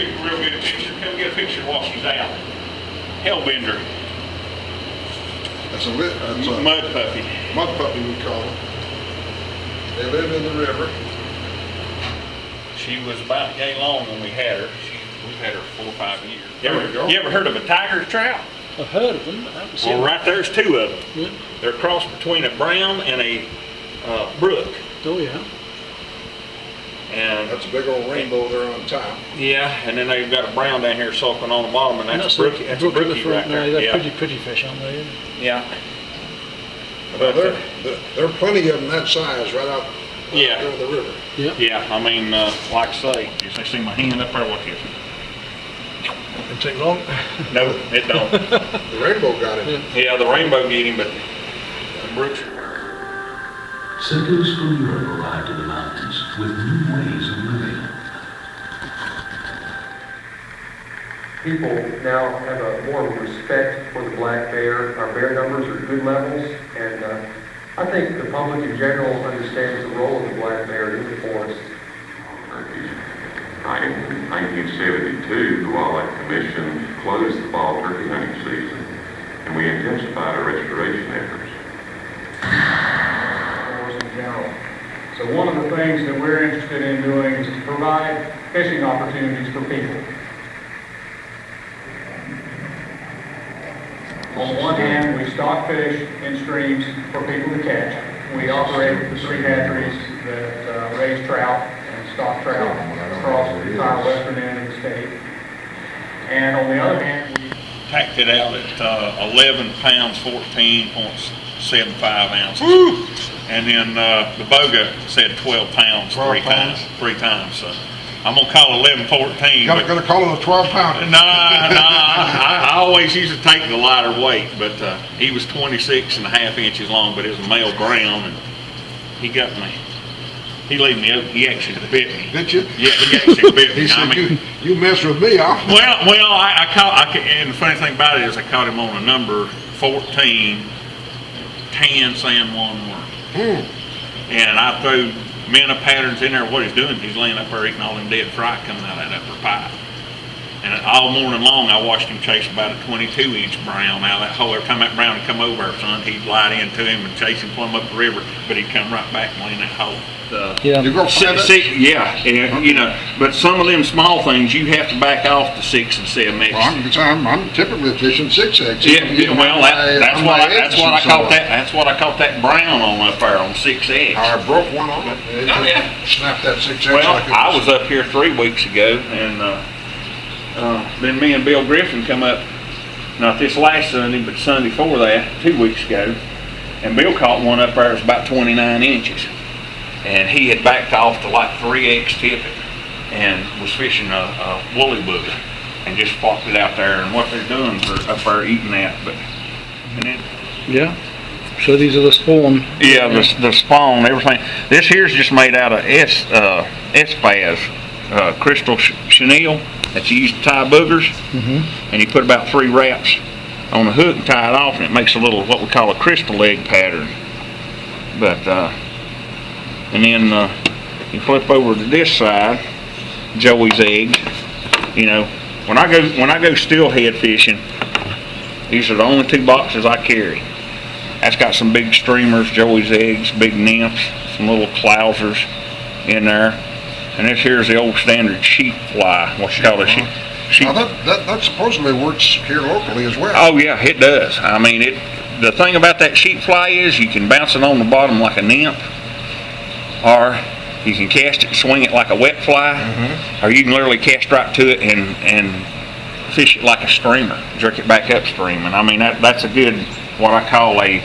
you a real good picture. Come get a picture while she's out. Hellbender, That's a mud puppy. mud puppy, we call them. They live in the river. She was about yay long when we had her. We've had her 4 or 5 years. There we go. You ever heard of a tiger trout? I've heard of them, but I haven't seen Well, them. right there's 2 of them. Yeah. They're a cross between a brown and a brook. Oh yeah. And That's a big old rainbow there on top. yeah, and then they've got a brown down here sulking on the bottom, and that's a brookie. That's a brook at the brookie front right now. there. They're Yeah, pretty fish, aren't they? yeah. But But there are plenty of them that size right out Yeah. there in the river. yeah, I mean, like I say, you see my hand up there? What is it? It'll take long. No, it don't. The rainbow got him. Yeah, the rainbow get him, but the brooks. Settlers from Europe arrived in the mountains with new ways of living. People now have a more respect for the black bear. Our bear numbers are at good levels, and I think the public in general understands the role of the black bear in the forest. In 1972, the Wildlife Commission closed the fall turkey hunting season, and we intensified our restoration efforts. Forest in general. So one of the things that we're interested in doing is to provide fishing opportunities for people. On one hand, we stock fish in streams for people to catch. We operate the 3 hatcheries that raise trout and stock trout across the entire western end of the state. And on the other hand, we Packed it out at 11 pounds, 14.75 ounces. And then the boga said 12 pounds 12 three times. So I'm gonna call 11, 14. You're gonna call it a 12-pounder. Nah, I always used to take the lighter weight, but he was 26.5 inches long, but it was a male brown, and he got me. He laid me up. He actually bit me. Did you? Yeah, he actually bit me. He said, I mean, you mess with me, I'll... I caught, and the funny thing about it is I caught him on a number 14, tan San Juan worm. And I threw minnow patterns in there. What he's doing, he's laying up there eating all them dead fry coming out of that upper pipe. And all morning long, I watched him chase about a 22-inch brown out of that hole. Every time that brown would come over our son, he'd glide into him and chase him plumb up the river, but he'd come right back and lay in that hole. Yeah. You go find it? Yeah, you know, but some of them small things, you have to back off to 6 and 7 inches. Well, I'm typically fishing 6 eggs. Yeah, well, that's what I caught that brown on up there on 6 eggs. I broke one on it. Yeah. Snapped that 6 eggs. Well, like it I was up here 3 weeks ago, and then me and Bill Griffin come up, not this last Sunday, but Sunday before that, 2 weeks ago, and Bill caught one up there that was about 29 inches. And he had backed off to like 3 eggs tippet and was fishing a woolly booger and just flopped it out there. And what they're doing, they're up there eating that. But and then, Yeah. So these are the spawn. yeah, the spawn, everything. This here's just made out of S-Faz, crystal chenille that you use to tie boogers. And you put about 3 wraps on the hook and tie it off, and it makes a little what we call a crystal egg pattern. But and then you flip over to this side, Joey's eggs. You know, when I go steelhead fishing, these are the only 2 boxes I carry. That's got some big streamers, Joey's eggs, big nymphs, some little clousers in there. And this here's the old standard sheep fly, what you call a sheep. Now that supposedly works here locally as well. Oh yeah, it does. I mean, the thing about that sheep fly is you can bounce it on the bottom like a nymph, or you can cast it and swing it like a wet fly, or you can literally cast right to it and fish it like a streamer, jerk it back upstream. And I mean, that's a good, what I call a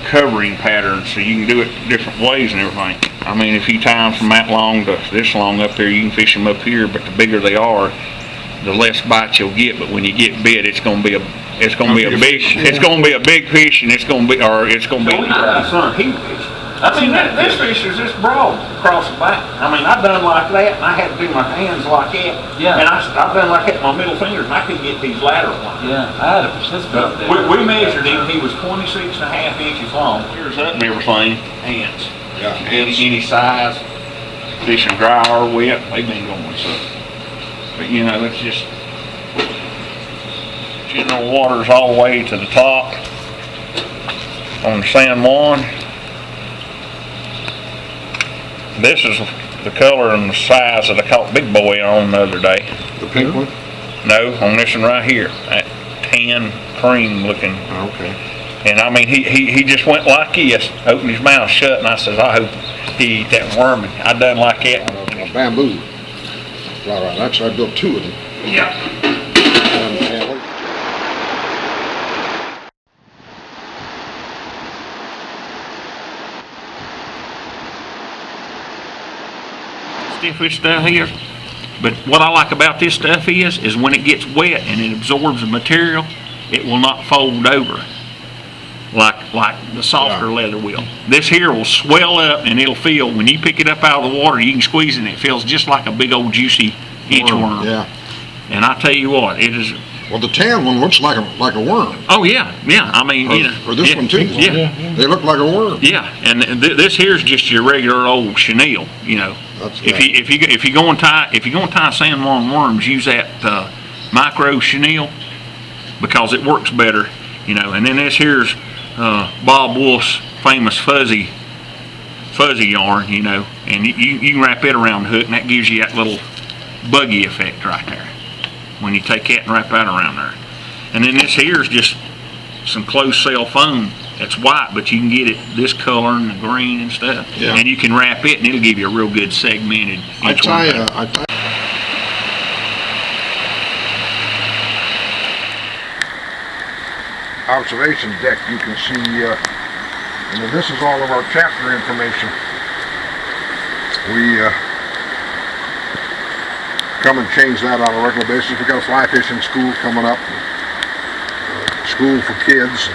covering pattern, so you can do it different ways and everything. I mean, if you tie them from that long to this long up there, you can fish them up here, but the bigger they are, the less bites you'll get. But when you get bit, it's going to be a big fish, and it's going to be son, he fish. I mean, this fish is this broad across the back. I mean, I done like that, and I had to do my hands like that. Yeah. And I've done like that with my middle fingers, and I couldn't get these lateral ones. Yeah, I had a participant there. We measured him. He was 26.5 inches long. Here's up and everything. Ants. Yeah. Any size, fishing dry or wet, they've been going. So But you know, it's just general waters all the way to the top on San Juan. This is the color and the size that I caught Big Boy on the other day. The pink one? No, on this one right here. That tan cream looking. Okay. And I mean, he just went like this, opened his mouth shut, and I says, I hope he eat that worm. And I done like that. A bamboo. Right. Actually, I built two of them. Yeah. Stiff stuff here, but what I like about this stuff is when it gets wet and it absorbs the material, it will not fold over like the softer leather will. This here will swell up and it'll feel, when you pick it up out of the water, you can squeeze it and it feels just like a big old juicy inchworm. Yeah. And I tell you what, it is. Well, the tan one looks like a worm. Oh yeah. I mean, you know. Or this one too. Yeah. They look like a worm. Yeah, and this here's just your regular old chenille, you know. That's if you go and tie San Juan worms, use that micro chenille because it works better, you know. And then this here's Bob Wolf's famous fuzzy yarn, you know, and you can wrap it around the hook, and that gives you that little buggy effect right there when you take that and wrap that around there. And then this here is just some closed cell foam. It's white, but you can get it this color and the green and stuff. Yeah. And you can wrap it, and it'll give you a real good segmented. Observation deck, you can see, and then this is all of our chapter information. We come and change that on a regular basis. We got a fly fishing school coming up, school for kids.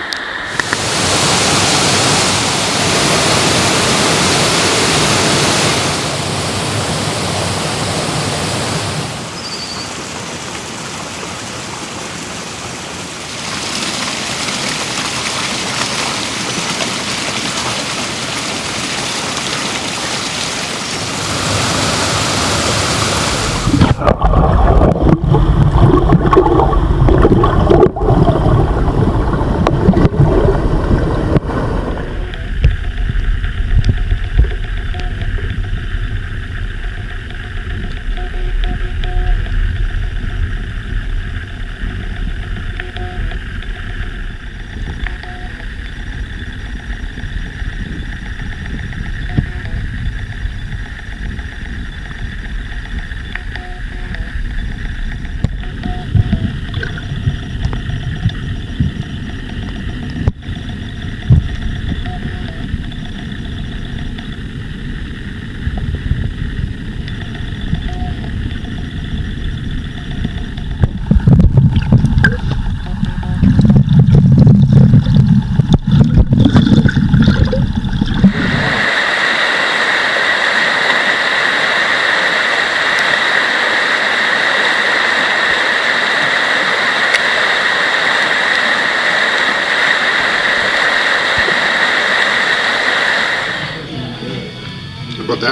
But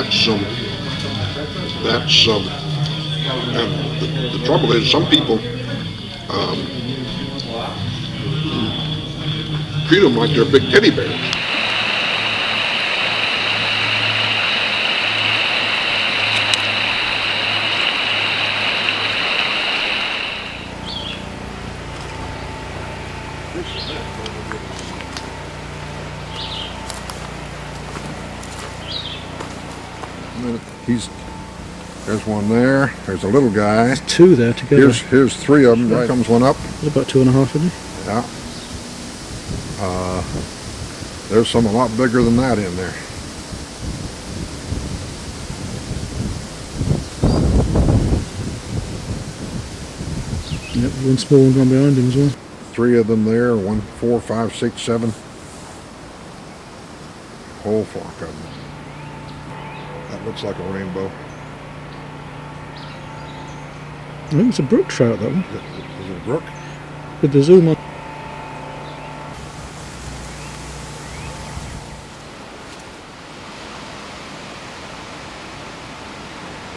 and the trouble is some people treat them like they're big teddy bears. There's one there. There's a little guy. There's two there together. Here's three of them. There comes one up. There's about 2.5, isn't he? Yeah. There's some a lot bigger than that in there. Yep, one small one gone behind him as well. Three of them there. 1, 4, 5, 6, 7. Whole flock of them. That looks like a rainbow. I think it's a brook trout, that one. Is it a brook? With the zoom on.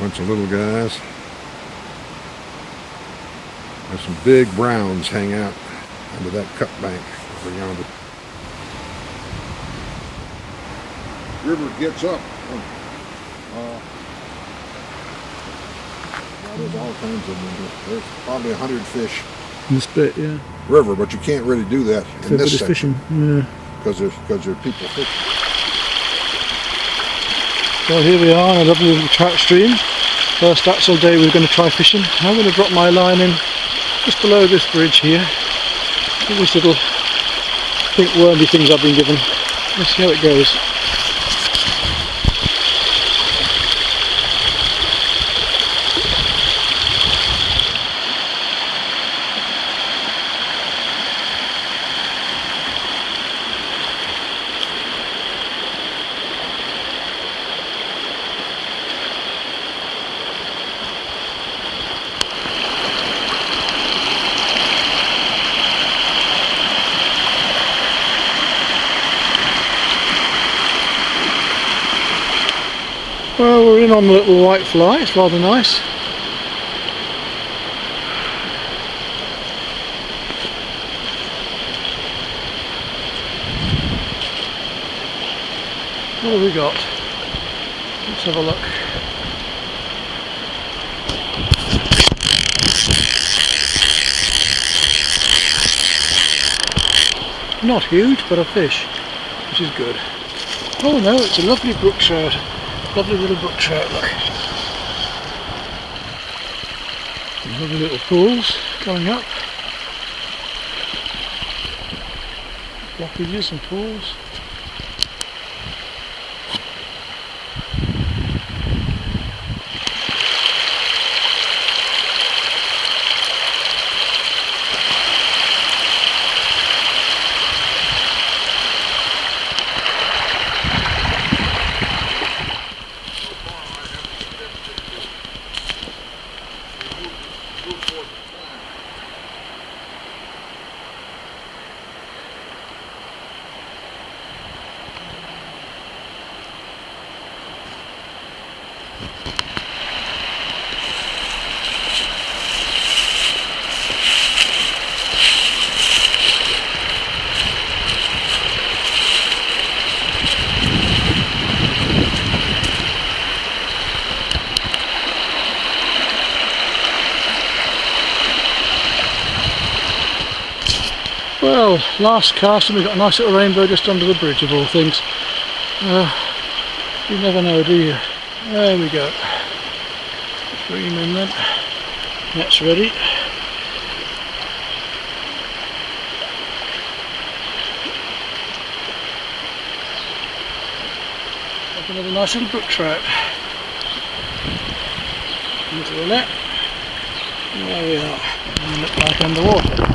Bunch of little guys. There's some big browns hang out under that cut bank over yonder. River gets up. There's all kinds of them. There's probably 100 fish In this bit, yeah. river, but you can't really do that in this section fishing, yeah. because there's people fishing. So here we are on a lovely little trout stream. First actual day we're going to try fishing. I'm going to drop my line in just below this bridge here. These little pink wormy things I've been given. Let's see how it goes. Well, we're in on the little white fly, it's rather nice. What have we got? Let's have a look. Not huge, but a fish, which is good. Oh no, it's a lovely brook trout. Lovely little brook trout, look. Some lovely little pools coming up. Blockages and pools. Well, last cast and we've got a nice little rainbow just under the bridge of all things. You never know, do you? There we go. Stream in then. That's ready. That's another nice little brook trout. Into the net. And there we are. And look like underwater.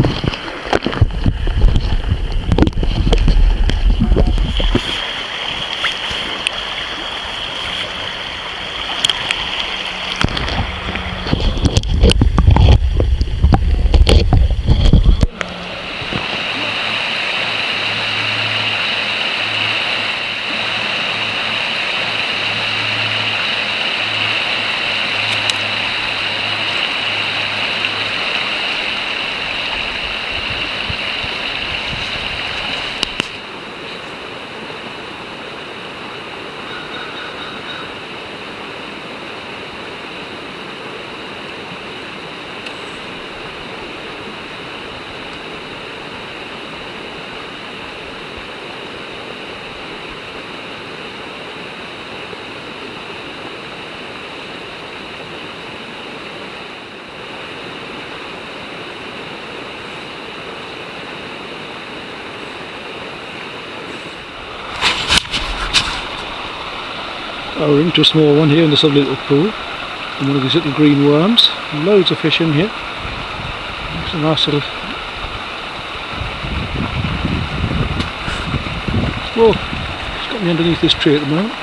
Oh, we're into a small one here in this lovely little pool, and one of these little green worms. Loads of fish in here. It's a nice little. Well, it's got me underneath this tree at the moment.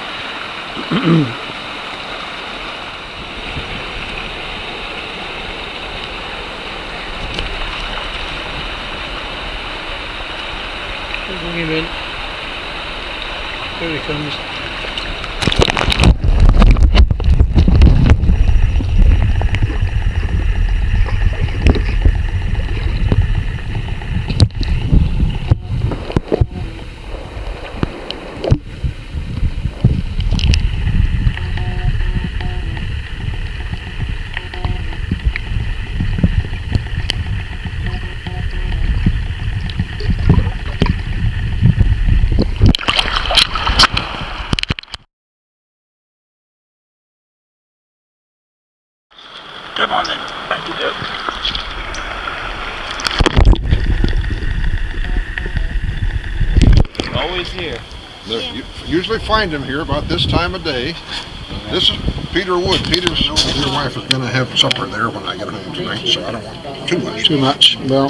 Bring him in. Here he comes. here. You usually find them here about this time of day. This is Peter Wood. Peter's your wife is going to have supper there when I get home tonight, so I don't want too much. Too much. Well,